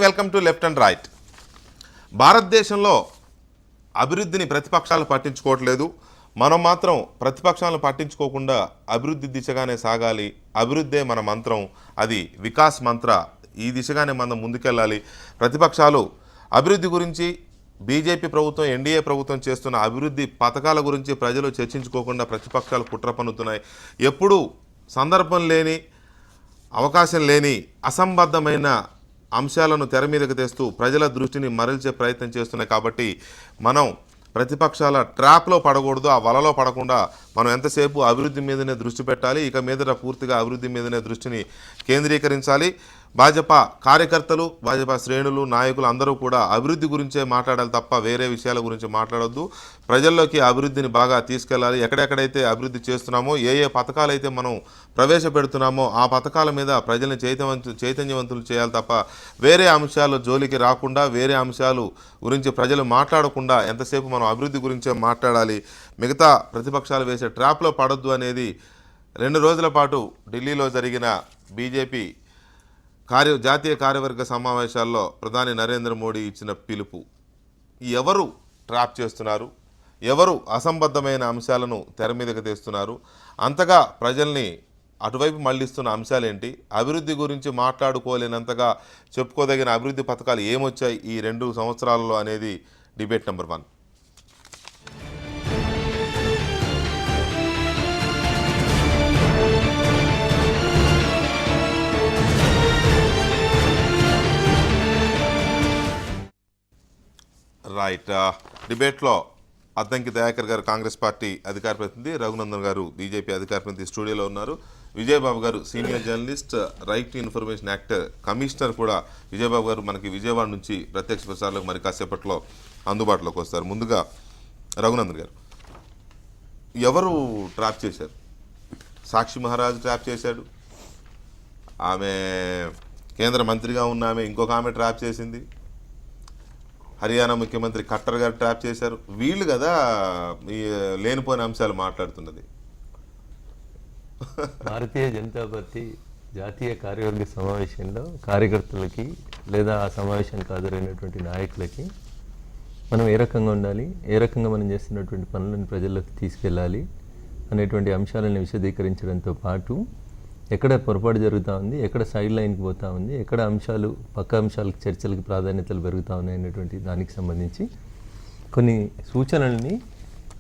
Welcome to left and right. భారతదేశంలో అభివృద్ధిని ప్రతిపక్షాలు పట్టించుకోవట్లేదు. మనం మాత్రం ప్రతిపక్షాలను పట్టించుకోకుండా అభివృద్ధి దిశగానే సాగాలి. అభివృద్ధే మన మంత్రం, అది వికాస్ మంత్ర. ఈ దిశగానే మనం ముందుకెళ్ళాలి. ప్రతిపక్షాలు అభివృద్ధి గురించి, బీజేపీ ప్రభుత్వం, ఎన్డీఏ ప్రభుత్వం చేస్తున్న అభివృద్ధి పథకాల గురించి ప్రజలు చర్చించుకోకుండా ప్రతిపక్షాలు కుట్ర పన్నుతున్నాయి. ఎప్పుడూ సందర్భం లేని, అవకాశం లేని అసంబద్ధమైన అంశాలను తెర మీదకు తెస్తూ ప్రజల దృష్టిని మరల్చే ప్రయత్నం చేస్తున్నాయి. కాబట్టి మనం ప్రతిపక్షాల ట్రాప్లో పడకూడదు. ఆ వలలో పడకుండా మనం ఎంతసేపు అభివృద్ధి మీదనే దృష్టి పెట్టాలి. ఇక మీదట పూర్తిగా అభివృద్ధి మీదనే దృష్టిని కేంద్రీకరించాలి. భాజపా కార్యకర్తలు, భాజపా శ్రేణులు, నాయకులు అందరూ కూడా అభివృద్ధి గురించే మాట్లాడాలి తప్ప వేరే విషయాల గురించి మాట్లాడొద్దు. ప్రజల్లోకి అభివృద్ధిని బాగా తీసుకెళ్ళాలి. ఎక్కడెక్కడైతే అభివృద్ధి చేస్తున్నామో, ఏ ఏ పథకాలు అయితే మనం ప్రవేశపెడుతున్నామో ఆ పథకాల మీద ప్రజల్ని చైతన్యవంతులు చేయాలి తప్ప వేరే అంశాలు జోలికి రాకుండా, వేరే అంశాలు గురించి ప్రజలు మాట్లాడకుండా ఎంతసేపు మనం అభివృద్ధి గురించే మాట్లాడాలి. మిగతా ప్రతిపక్షాలు వేసే ట్రాప్లో పడొద్దు అనేది 2 రోజుల పాటు ఢిల్లీలో జరిగిన బీజేపీ జాతీయ కార్యవర్గ సమావేశాల్లో ప్రధాని నరేంద్ర మోడీ ఇచ్చిన పిలుపు. ఎవరు ట్రాప్ చేస్తున్నారు, ఎవరు అసంబద్ధమైన అంశాలను తెర మీదకి తెస్తున్నారు, అంతగా ప్రజల్ని అటువైపు మళ్లిస్తున్న అంశాలేంటి, అభివృద్ధి గురించి మాట్లాడుకోలేనంతగా చెప్పుకోదగిన అభివృద్ధి పథకాలు ఏమొచ్చాయి ఈ 2 సంవత్సరాలలో అనేది డిబేట్ నెంబర్ 1. రైట్. డిబేట్లో అద్దంకి దయాకర్ గారు కాంగ్రెస్ పార్టీ అధికార ప్రతినిధి, రఘునందన్ గారు బీజేపీ అధికార ప్రతినిధి స్టూడియోలో ఉన్నారు. విజయబాబు గారు senior journalist, right to information act commissioner కూడా. విజయబాబు గారు మనకి విజయవాడ నుంచి ప్రత్యక్ష ప్రసారాలకు మరి కాసేపట్లో అందుబాటులోకి వస్తారు. ముందుగా రఘునందన్ గారు, ఎవరు ట్రాప్ చేశారు? సాక్షి మహారాజ్ ట్రాప్ చేశాడు, ఆమె కేంద్ర మంత్రిగా ఉన్న ఆమె ఇంకొక ఆమె ట్రాప్ చేసింది, హర్యానా ముఖ్యమంత్రి ఖట్టర్ గారు ట్రాప్ చేశారు. వీళ్ళు కదా ఈ లేనిపోయిన అంశాలు మాట్లాడుతున్నది. భారతీయ జనతా పార్టీ జాతీయ కార్యవర్గ సమావేశంలో కార్యకర్తలకి లేదా ఆ సమావేశానికి హాజరైనటువంటి నాయకులకి మనం ఏ రకంగా ఉండాలి, ఏ రకంగా మనం చేస్తున్నటువంటి పనులను ప్రజల్లోకి తీసుకెళ్ళాలి అనేటువంటి అంశాలను విశదీకరించడంతో పాటు ఎక్కడ పొరపాటు జరుగుతూ ఉంది, ఎక్కడ సైడ్ లైన్కి పోతూ ఉంది, ఎక్కడ అంశాలు పక్క అంశాలకు చర్చలకు ప్రాధాన్యతలు పెరుగుతూ ఉన్నాయి అనేటువంటి దానికి సంబంధించి కొన్ని సూచనల్ని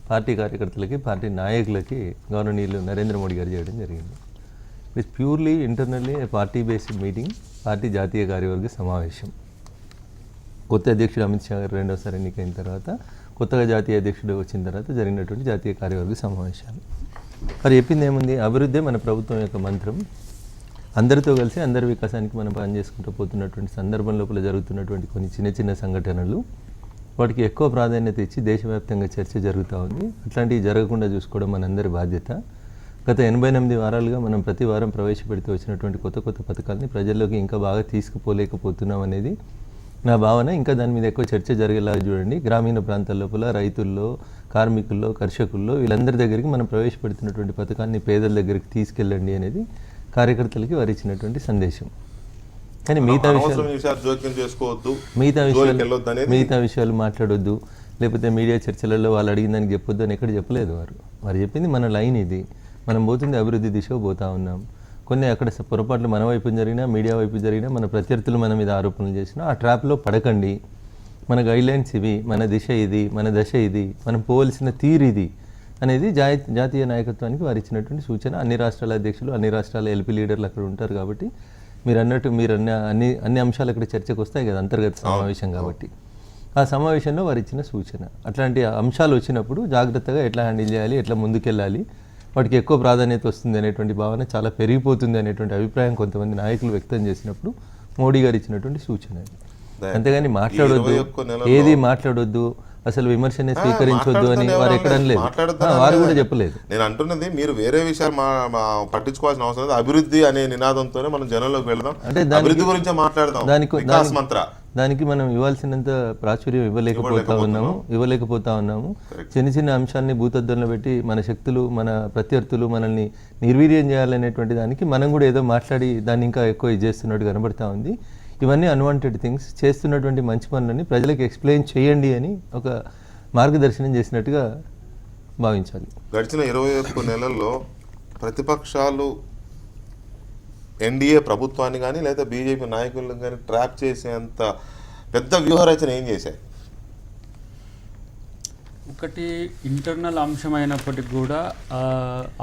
పార్టీ కార్యకర్తలకి, పార్టీ నాయకులకి గవర్ననీయులు నరేంద్ర మోడీ గారు చేయడం జరిగింది. It's purely internally party based meeting, party జాతీయ కార్యవర్గ సమావేశం. కొత్త అధ్యక్షుడు అమిత్ షా గారు 2వసారి ఎన్నికైన తర్వాత, కొత్తగా జాతీయ అధ్యక్షుడు వచ్చిన తర్వాత జరిగినటువంటి జాతీయ కార్యవర్గ సమావేశాలు. మరి చెప్పింది ఏముంది? అభివృద్ధి మన ప్రభుత్వం యొక్క మంత్రం. అందరితో కలిసి అందరి వికాసానికి మనం పనిచేసుకుంటూ పోతున్నటువంటి సందర్భం లోపల జరుగుతున్నటువంటి కొన్ని చిన్న చిన్న సంఘటనలు, వాటికి ఎక్కువ ప్రాధాన్యత ఇచ్చి దేశవ్యాప్తంగా చర్చ జరుగుతూ ఉంది. అట్లాంటివి జరగకుండా చూసుకోవడం మనందరి బాధ్యత. గత 88 వారాలుగా మనం ప్రతి వారం ప్రవేశపెడుతూ వచ్చినటువంటి కొత్త కొత్త పథకాలని ప్రజల్లోకి ఇంకా బాగా తీసుకుపోలేకపోతున్నాం అనేది నా భావన. ఇంకా దాని మీద ఎక్కువ చర్చ జరిగేలాగా చూడండి. గ్రామీణ ప్రాంతాల లోపల రైతుల్లో, కార్మికుల్లో, కర్షకుల్లో వీళ్ళందరి దగ్గరికి మనం ప్రవేశపెడుతున్నటువంటి పథకాన్ని పేదల దగ్గరికి తీసుకెళ్ళండి అనేది కార్యకర్తలకి వారు ఇచ్చినటువంటి సందేశం. కానీ మిగతా విషయాలు మాట్లాడొద్దు, లేకపోతే మీడియా చర్చలలో వాళ్ళు అడిగిన దానికి చెప్పొద్దు అని ఎక్కడ చెప్పలేదు. వారు చెప్పింది మన లైన్ ఇది, మనం పోతుంది అభివృద్ధి దిశగా పోతా ఉన్నాం. కొన్ని అక్కడ పొరపాట్లు మన వైపు జరిగినా, మీడియా వైపు జరిగినా, మన ప్రత్యర్థులు మన మీద ఆరోపణలు చేసినా ఆ ట్రాప్లో పడకండి. మన గైడ్లైన్స్ ఇవి, మన దిశ ఇది, మన దశ ఇది, మనం పోవలసిన తీరు ఇది అనేది జాతీయ నాయకత్వానికి వారు ఇచ్చినటువంటి సూచన. అన్ని రాష్ట్రాల అధ్యక్షులు, అన్ని రాష్ట్రాల ఎల్పీ లీడర్లు అక్కడ ఉంటారు కాబట్టి మీరు అన్ని అంశాలు అక్కడ చర్చకు వస్తాయి కదా, అంతర్గత సమావేశం కాబట్టి. ఆ సమావేశంలో వారు ఇచ్చిన సూచన. అట్లాంటి అంశాలు వచ్చినప్పుడు జాగ్రత్తగా ఎట్లా హ్యాండిల్ చేయాలి, ఎట్లా ముందుకెళ్ళాలి, వాటికి ఎక్కువ ప్రాధాన్యత వస్తుంది అనేటువంటి భావన చాలా పెరిగిపోతుంది అనేటువంటి అభిప్రాయం కొంతమంది నాయకులు వ్యక్తం చేసినప్పుడు మోడీ గారు ఇచ్చినటువంటి సూచన. అంతేగాని మాట్లాడొద్దు, ఏది మాట్లాడొద్దు, అసలు విమర్శనే స్వీకరించొద్దు అని వారు ఎక్కడ అనలేదు, వారు కూడా చెప్పలేదు. నేను అంటున్నది మీరు వేరే విషయాలు పట్టించుకోవాల్సిన అవసరం లేదు. అభివృద్ధి అనే నినాదంతోనే మనం జనంలోకి వెళ్దాం, అంటే అభివృద్ధి గురించి మాట్లాడదాం. దానికి మనం ఇవ్వాల్సినంత ప్రాచుర్యం ఇవ్వలేకపోతా ఉన్నాము. చిన్న చిన్న అంశాన్ని భూతద్దంలో పెట్టి మన శక్తులు, మన ప్రత్యర్థులు మనల్ని నిర్వీర్యం చేయాలనేటువంటి దానికి మనం కూడా ఏదో మాట్లాడి దాన్ని ఇంకా ఎక్కువ చేస్తున్నట్టు కనబడతా ఉంది. ఇవన్నీ అన్వాంటెడ్ థింగ్స్. చేస్తున్నటువంటి మంచి పనులని ప్రజలకు ఎక్స్ప్లెయిన్ చేయండి అని ఒక మార్గదర్శనం చేసినట్టుగా భావించాలి. గడిచిన 21 నెలల్లో ప్రతిపక్షాలు ఎన్డీఏ ప్రభుత్వాన్ని కానీ లేదా బీజేపీ నాయకులను కానీ ట్రాప్ చేసేంత పెద్ద వ్యూహరచన ఏం చేశాయి? ఒకటి ఇంటర్నల్ అంశమైనప్పటికీ కూడా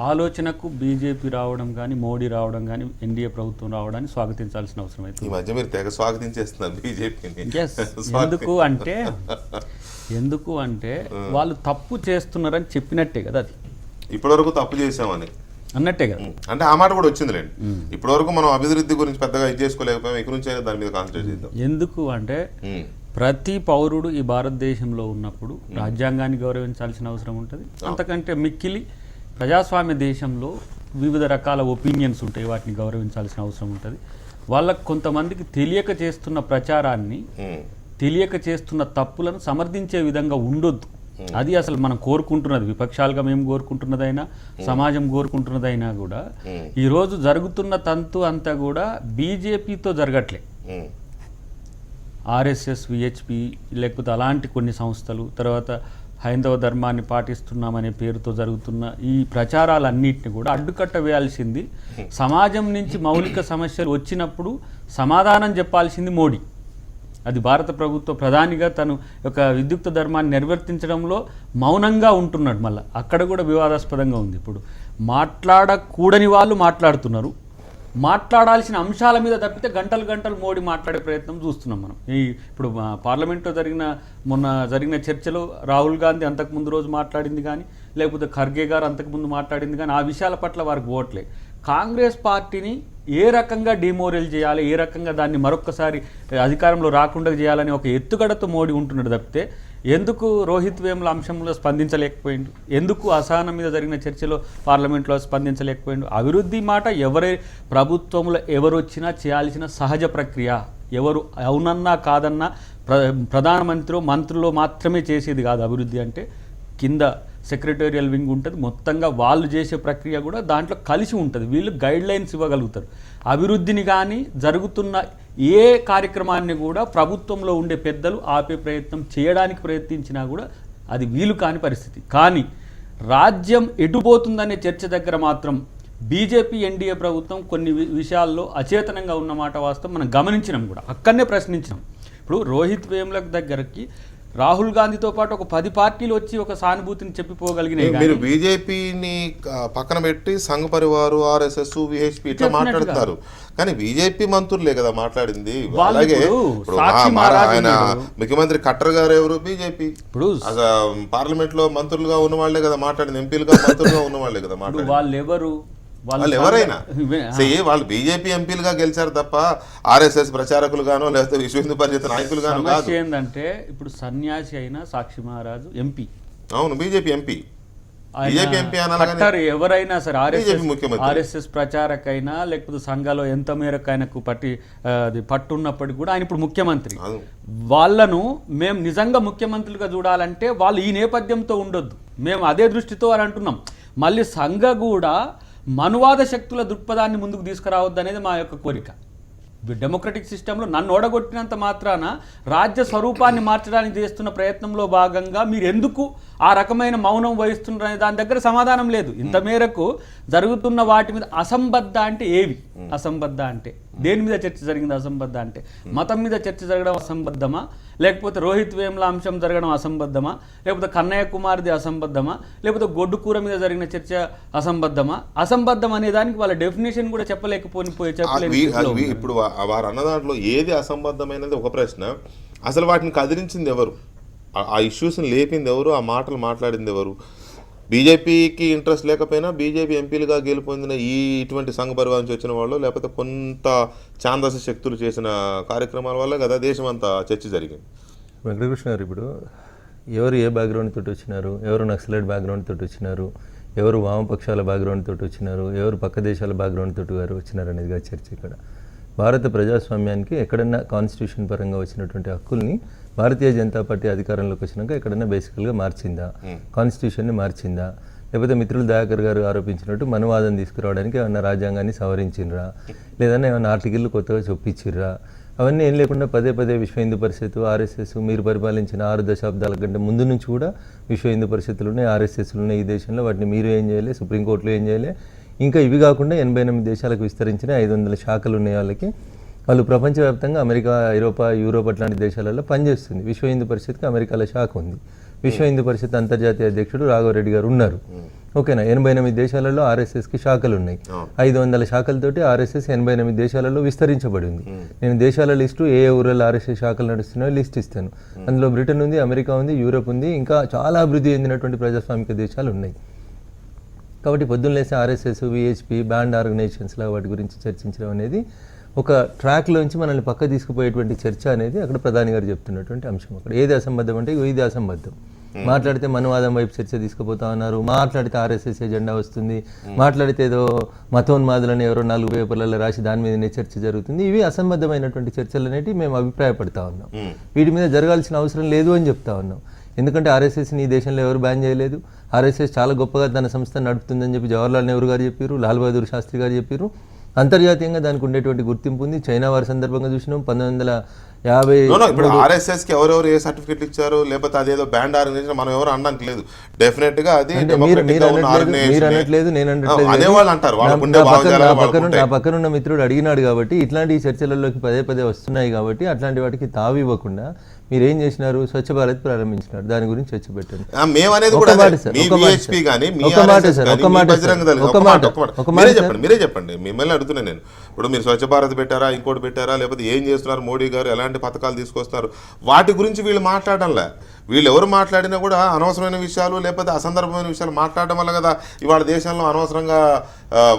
ఆలోచనకు బీజేపీ రావడం కానీ మోడీ రావడం కానీ ఎన్డీఏ ప్రభుత్వం రావడాన్ని స్వాగతించాల్సిన అవసరం అయితే ఈ మధ్య మీరు తెగ స్వాగతించేస్తున్నారు బీజేపీని. ఎందుకు అంటే వాళ్ళు తప్పు చేస్తున్నారని చెప్పినట్టే కదా, అది ఇప్పటివరకు తప్పు చేసామని అన్నట్టే కదా. అంటే ఆ మాట కూడా వచ్చిందిలేండి. ఇప్పటివరకు మనం అభివృద్ధి గురించి పెద్దగా ఇది చేసుకోలేకపోయాం, ఇక నుంచి అయినా దాని మీద కాన్సన్ట్రేట్ చేద్దాం. ఎందుకు అంటే ప్రతి పౌరుడు ఈ భారతదేశంలో ఉన్నప్పుడు రాజ్యాంగాన్ని గౌరవించాల్సిన అవసరం ఉంటుంది. అంతకంటే మిక్కిలి ప్రజాస్వామ్య దేశంలో వివిధ రకాల ఒపీనియన్స్ ఉంటాయి, వాటిని గౌరవించాల్సిన అవసరం ఉంటుంది. వాళ్ళకు కొంతమందికి తెలియక చేస్తున్న ప్రచారాన్ని, తెలియక చేస్తున్న తప్పులను సమర్థించే విధంగా ఉండొద్దు. అది అసలు మనం కోరుకుంటున్నది, విపక్షాలుగా మేము కోరుకుంటున్నదైనా సమాజం కోరుకుంటున్నదైనా కూడా ఈరోజు జరుగుతున్న తంతు అంతా కూడా బీజేపీతో జరగట్లే. ఆర్ఎస్ఎస్, విహెచ్పి లేకపోతే అలాంటి కొన్ని సంస్థలు, తర్వాత హైందవ ధర్మాన్ని పాటిస్తున్నామనే పేరుతో జరుగుతున్న ఈ ప్రచారాలన్నింటినీ కూడా అడ్డుకట్ట వేయాల్సింది, సమాజం నుంచి మౌలిక సమస్యలు వచ్చినప్పుడు సమాధానం చెప్పాల్సింది మోడీ. అది భారత ప్రభుత్వ ప్రధానిగా తను యొక్క విద్యుక్త ధర్మాన్ని నిర్వర్తించడంలో మౌనంగా ఉంటున్నాడు. మళ్ళీ అక్కడ కూడా వివాదాస్పదంగా ఉంది. ఇప్పుడు మాట్లాడకూడని వాళ్ళు మాట్లాడుతున్నారు, మాట్లాడాల్సిన అంశాల మీద తప్పితే గంటలు గంటలు మోడీ మాట్లాడే ప్రయత్నం చూస్తున్నాం మనం. ఇప్పుడు పార్లమెంట్లో మొన్న జరిగిన చర్చలో రాహుల్ గాంధీ అంతకుముందు రోజు మాట్లాడింది కానీ, లేకపోతే ఖర్గే గారు అంతకుముందు మాట్లాడింది కానీ, ఆ విషయాల పట్ల వారికి ఓట్లే. కాంగ్రెస్ పార్టీని ఏ రకంగా డిమోరల్ చేయాలి, ఏ రకంగా దాన్ని మరొక్కసారి అధికారంలో రాకుండా చేయాలని ఒక ఎత్తుగడతో మోడీ ఉంటున్నాడు తప్పితే ఎందుకు రోహిత్ వేముల అంశంలో స్పందించలేకపోయిండు, ఎందుకు అసహనం మీద జరిగిన చర్చలో పార్లమెంట్లో స్పందించలేకపోయిండు. అభివృద్ధి మాట ప్రభుత్వంలో ఎవరు వచ్చినా చేయాల్సిన సహజ ప్రక్రియ. ఎవరు అవునన్నా కాదన్నా ప్రధానమంత్రి మంత్రులు మాత్రమే చేసేది కాదు అభివృద్ధి అంటే. కింద సెక్రటేరియల్ వింగ్ ఉంటుంది, మొత్తంగా వాళ్ళు చేసే ప్రక్రియ కూడా దాంట్లో కలిసి ఉంటుంది. వీళ్ళు గైడ్ లైన్స్ ఇవ్వగలుగుతారు. అభివృద్ధిని కానీ జరుగుతున్న ఏ కార్యక్రమాన్ని కూడా ప్రభుత్వంలో ఉండే పెద్దలు ఆపే ప్రయత్నం చేయడానికి ప్రయత్నించినా కూడా అది వీలు కాని పరిస్థితి. కానీ రాజ్యం ఎటుపోతుందనే చర్చ దగ్గర మాత్రం బీజేపీ ఎన్డీఏ ప్రభుత్వం కొన్ని విషయాల్లో అచేతనంగా ఉన్నమాట వాస్తవం మనం గమనించినాం కూడా, అక్కడనే ప్రశ్నించినాం. ఇప్పుడు రోహిత్ వేముల దగ్గరకి రాహుల్ గాంధీతో పాటు ఒక 10 పార్టీలు వచ్చి ఒక సానుభూతిని చెప్పిపోగలిగినాయి. మీరు బీజేపీని పక్కన పెట్టి సంఘ పరివారు, ఆర్ఎస్ఎస్, విహెచ్పి ఇట్లా మాట్లాడుతున్నారు, కానీ బీజేపీ మంత్రులే కదా మాట్లాడింది. అలాగే ఆయన ముఖ్యమంత్రి ఖట్టర్ గారు ఎవరు బీజేపీ, ఇప్పుడు పార్లమెంట్ లో మంత్రులుగా ఉన్న వాళ్లే కదా మాట్లాడింది, ఎంపీలుగా మంత్రులుగా ఉన్న వాళ్లే కదా మాట్లాడింది. వాళ్ళు ఎవరైనా వాళ్ళు బీజేపీ ఎంపీలుగా గెలిచారు తప్ప ఆర్ఎస్ఎస్ ప్రచారకులుగానో లేకపోతే విశ్వ హిందూ పరిషత్ నాయకులుగానో కాదు. ఏంటంటే ఇప్పుడు సన్యాసి అయినా సాక్షి మహారాజు ఎంపీ, అవును బీజేపీ ఎంపీ, ఎవరైనా సరే ఆర్ఎస్ఎస్ ప్రచారకైనా లేకపోతే సంఘాలో ఎంత మేరకు ఆయనకు పట్టున్నప్పటికీ కూడా ఆయన ఇప్పుడు ముఖ్యమంత్రి. వాళ్ళను మేము నిజంగా ముఖ్యమంత్రులుగా చూడాలంటే వాళ్ళు ఈ నేపథ్యంతో ఉండొద్దు, మేము అదే దృష్టితో అని అంటున్నాం. మళ్ళీ సంఘ కూడా మనువాద శక్తుల దృక్పథాన్ని ముందుకు తీసుకురావద్దు అనేది మా యొక్క కోరిక. డెమోక్రటిక్ సిస్టంలో నన్ను ఓడగొట్టినంత మాత్రాన రాజ్య స్వరూపాన్ని మార్చడానికి చేస్తున్న ప్రయత్నంలో భాగంగా మీరు ఎందుకు ఆ రకమైన మౌనం వహిస్తున్నారనే దాని దగ్గర సమాధానం లేదు. ఇంత మేరకు జరుగుతున్న వాటి మీద అసంబద్ధ అంటే ఏవి, అసంబద్ధ అంటే దేని మీద చర్చ జరిగింది, అసంబద్ధ అంటే మతం మీద చర్చ జరగడం అసంబద్ధమా, లేకపోతే రోహిత్ వేముల అంశం జరగడం అసంబద్ధమా, లేకపోతే కన్నయ్య కుమార్ది అసంబద్ధమా, లేకపోతే గొడ్డు కూర మీద జరిగిన చర్చ అసంబద్ధమా? అసంబద్ధం అనే దానికి వాళ్ళ డెఫినేషన్ కూడా చెప్పలేదు. ఇప్పుడు వారు అన్న దాంట్లో ఏది అసంబద్ధమైనది ఒక ప్రశ్న. అసలు వాటిని కదిలించింది ఎవరు, ఆ ఇష్యూస్ని లేపింది ఎవరు, ఆ మాటలు మాట్లాడింది ఎవరు? బీజేపీకి ఇంట్రెస్ట్ లేకపోయినా బీజేపీ ఎంపీలుగా గెలుపొందిన ఇటువంటి సంఘ పరివారం నుంచి వచ్చిన వాళ్ళు, లేకపోతే కొంత ఛాందస శక్తులు చేసిన కార్యక్రమాల వల్ల కదా దేశం అంతా చర్చ జరిగింది. వెంకటకృష్ణ గారు, ఇప్పుడు ఎవరు ఏ బ్యాక్గ్రౌండ్ తోటి వచ్చినారు, ఎవరు నక్సలైట్ బ్యాక్గ్రౌండ్ తోటి వచ్చినారు, ఎవరు వామపక్షాల బ్యాక్గ్రౌండ్ తోటి వచ్చినారు, ఎవరు పక్క దేశాల బ్యాక్గ్రౌండ్ తోటి గారు వచ్చినారు అనేదిగా చర్చ. ఇక్కడ భారత ప్రజాస్వామ్యానికి ఎక్కడన్నా కాన్స్టిట్యూషన్ పరంగా వచ్చినటువంటి హక్కుల్ని భారతీయ జనతా పార్టీ అధికారంలోకి వచ్చినాక ఎక్కడన్నా బేసికల్గా మార్చిందా, కాన్స్టిట్యూషన్ని మార్చిందా, లేకపోతే మిత్రులు దయాకర్ గారు ఆరోపించినట్టు మనువాదం తీసుకురావడానికి ఏమన్నా రాజ్యాంగాన్ని సవరించినరా, లేదన్నా ఏమన్నా ఆర్టికల్ కొత్తగా చొప్పించిర్రా, అవన్నీ ఏం లేకుండా పదే పదే విశ్వ హిందూ పరిషత్, ఆర్ఎస్ఎస్, మీరు పరిపాలించిన 6 దశాబ్దాల కంటే ముందు నుంచి కూడా విశ్వ హిందూ పరిషత్తులు ఉన్నాయి, ఆర్ఎస్ఎస్లు ఉన్నాయి ఈ దేశంలో. వాటిని మీరు ఏం చేయాలి, సుప్రీంకోర్టులో ఏం చేయాలి. ఇంకా ఇవి కాకుండా 88 దేశాలకు విస్తరించిన 500 శాఖలు ఉన్నాయి వాళ్ళకి. వాళ్ళు ప్రపంచవ్యాప్తంగా అమెరికా, యూరోప్ అట్లాంటి దేశాలలో పనిచేస్తుంది. విశ్వ హిందూ పరిషత్కి అమెరికాలో శాఖ ఉంది. విశ్వ హిందూ పరిషత్ అంతర్జాతీయ అధ్యక్షుడు రాఘవరెడ్డి గారు ఉన్నారు. ఓకేనా. 88 దేశాలలో ఆర్ఎస్ఎస్కి శాఖలు ఉన్నాయి. 500 శాఖలతోటి ఆర్ఎస్ఎస్ 88 దేశాలలో విస్తరించబడి ఉంది. నేను దేశాల లిస్టు ఏ ఊళ్ళో ఆర్ఎస్ఎస్ శాఖలు నడుస్తున్నాయో లిస్ట్ ఇస్తాను. అందులో బ్రిటన్ ఉంది, అమెరికా ఉంది, యూరోప్ ఉంది, ఇంకా చాలా అభివృద్ధి చెందినటువంటి ప్రజాస్వామిక దేశాలు ఉన్నాయి. కాబట్టి పొద్దున్న లేసి ఆర్ఎస్ఎస్, విహెచ్పి, బ్యాండ్ ఆర్గనైజేషన్స్లా వాటి గురించి చర్చించడం అనేది ఒక ట్రాక్లోంచి మనల్ని పక్క తీసుకుపోయేటువంటి చర్చ అనేది అక్కడ ప్రధాని గారు చెప్తున్నటువంటి అంశం. అక్కడ ఏది అసంబద్ధం అంటే ఇది అసంబద్ధం. మాట్లాడితే మనువాదం వైపు చర్చ తీసుకుపోతా ఉన్నారు, మాట్లాడితే ఆర్ఎస్ఎస్ ఎజెండా వస్తుంది, మాట్లాడితే ఏదో మతోన్మాదులని ఎవరో 4 పేపర్లలో రాసి దాని మీదనే చర్చ జరుగుతుంది. ఇవి అసంబద్ధమైనటువంటి చర్చలు అనేవి మేము అభిప్రాయపడతా ఉన్నాం. వీటి మీద జరగాల్సిన అవసరం లేదు అని చెప్తా ఉన్నాం. ఎందుకంటే ఆర్ఎస్ఎస్ని ఈ దేశంలో ఎవరు బ్యాన్ చేయలేదు. ఆర్ఎస్ఎస్ చాలా గొప్పగా తన సంస్థ నడుపుతుందని చెప్పి జవహర్లాల్ నెహ్రూ గారు చెప్పారు, లాల్ బహదూర్ శాస్త్రి గారు చెప్పారు. అంతర్జాతీయంగా దానికి ఉండేటువంటి గుర్తింపు ఉంది. చైనా వారి సందర్భంగా చూసినాం 1950. ఇప్పుడు ఆర్ఎస్ఎస్ కి ఎవరెవరు ఏ సర్టిఫికెట్లు ఇచ్చారు, లేకపోతే అదేదో బ్యాండ్ ఆర్గనైజేషన్ మనం ఎవరు అనడానికి లేదు. డెఫినెట్ గా అది మీరు అనట్లేదు, నేను నా పక్కనున్న మిత్రుడు అడిగినాడు కాబట్టి ఇట్లాంటి చర్చలలోకి పదే వస్తున్నాయి. కాబట్టి అట్లాంటి వాటికి తావు ఇవ్వకుండా మీరు ఏం చేసినారు, స్వచ్ఛ భారత్ ప్రారంభించినారు. దాని గురించి చర్చ పెట్టండి. మీరే చెప్పండి. మిమ్మల్ని అడుగుతున్నా నేను. ఇప్పుడు మీరు స్వచ్ఛ భారత్ పెట్టారా, ఇంకోటి పెట్టారా, లేకపోతే ఏం చేస్తున్నారు మోడీ గారు, ఎలాంటి పథకాలు తీసుకొస్తున్నారు, వాటి గురించి వీళ్ళు మాట్లాడడంలే. వీళ్ళు ఎవరు మాట్లాడినా కూడా అనవసరమైన విషయాలు లేకపోతే అసందర్భమైన విషయాలు మాట్లాడడం వల్ల కదా ఇవాళ దేశంలో అనవసరంగా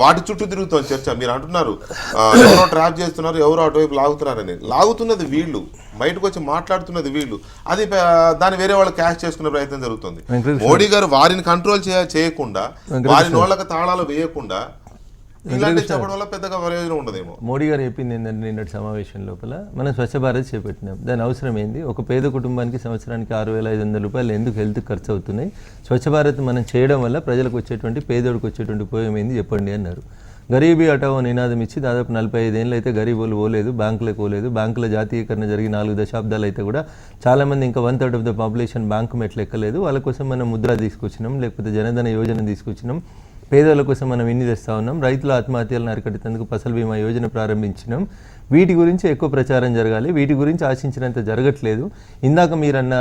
వాటి చుట్టూ తిరుగుతుంది చర్చ. మీరు అంటున్నారు ఎవరో ట్రాప్ చేస్తున్నారు, ఎవరో అటువైపు లాగుతున్నారని. లాగుతున్నది వీళ్ళు, బయటకు వచ్చి మాట్లాడుతున్నది వీళ్ళు. అది దాన్ని వేరే వాళ్ళు క్యాష్ చేసుకునే ప్రయత్నం జరుగుతుంది. మోడీ గారు వారిని కంట్రోల్ చేయకుండా, వారి నోళ్ళకి తాళాలు వేయకుండా ఇలాంటి చెప్పడం వల్ల పెద్దగా ప్రయోజనం ఉండదేమో. మోడీ గారు చెప్పింది ఏంటంటే నిన్నటి సమావేశం లోపల మనం స్వచ్ఛ భారత్ చేపట్టినాం. దాని అవసరం ఏంది? ఒక పేద కుటుంబానికి సంవత్సరానికి 6,500 రూపాయలు ఎందుకు హెల్త్ ఖర్చు అవుతున్నాయి? స్వచ్ఛ భారత్ మనం చేయడం వల్ల ప్రజలకు వచ్చేటువంటి, పేదోడికి వచ్చేటువంటి ఉపయోగం ఏంది చెప్పండి అన్నారు. గరీబీ హటావో నినాదం ఇచ్చి దాదాపు 45 ఏళ్ళు అయితే గరీబులు పోలేదు, బ్యాంకులకు పోలేదు. బ్యాంకుల జాతీయకరణ జరిగి 4 దశాబ్దాలు అయితే కూడా చాలామంది ఇంకా 1/3 ఆఫ్ ద పాపులేషన్ బ్యాంకు మెట్లు ఎక్కలేదు. వాళ్ళ కోసం మనం ముద్ర తీసుకొచ్చినాం, లేకపోతే జనధన యోజన తీసుకొచ్చినాం. పేదల కోసం మనం ఇన్ని తెస్తా ఉన్నాం. రైతుల ఆత్మహత్యలను అరికట్టేందుకు ఫసల్ బీమా యోజన ప్రారంభించినాం. వీటి గురించి ఎక్కువ ప్రచారం జరగాలి. వీటి గురించి ఆశించినంత జరగట్లేదు. ఇందాక మీరన్న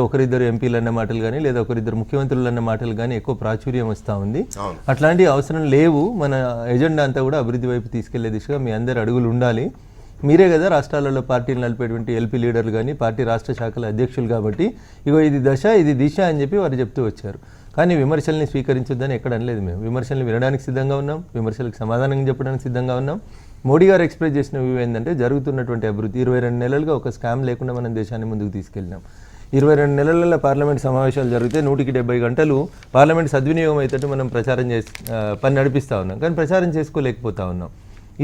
ఒకరిద్దరు ఎంపీలు అన్న మాటలు కానీ, లేదా ఒకరిద్దరు ముఖ్యమంత్రులు అన్న మాటలు కానీ ఎక్కువ ప్రాచుర్యం వస్తూ ఉంది. అట్లాంటి అవసరం లేవు. మన ఎజెండా అంతా కూడా అభివృద్ధి వైపు తీసుకెళ్లే దిశగా మీ అందరి అడుగులు ఉండాలి. మీరే కదా రాష్ట్రాలలో పార్టీలు నడిపేటువంటి ఎల్పీ లీడర్లు కానీ, పార్టీ రాష్ట్ర శాఖల అధ్యక్షులు. కాబట్టి ఇగో ఇది దశ, ఇది దిశ అని చెప్పి వారు చెప్తూ వచ్చారు. కానీ విమర్శల్ని స్వీకరించొద్దని ఎక్కడ అనలేదు. మేము విమర్శల్ని వినడానికి సిద్ధంగా ఉన్నాం, విమర్శలకు సమాధానం చెప్పడానికి సిద్ధంగా ఉన్నాం. మోడీ గారు ఎక్స్ప్రెస్ చేసిన వ్యూ ఏంటంటే జరుగుతున్నటువంటి అభివృద్ధి 22 నెలలుగా ఒక స్కామ్ లేకుండా మనం దేశాన్ని ముందుకు తీసుకెళ్ళినాం. 22 నెలలలో పార్లమెంట్ సమావేశాలు జరిగితే 170 గంటలు పార్లమెంట్ సద్వినియోగం అయితే మనం ప్రచారం పని నడిపిస్తూ ఉన్నాం. కానీ ప్రచారం చేసుకోలేకపోతా ఉన్నాం.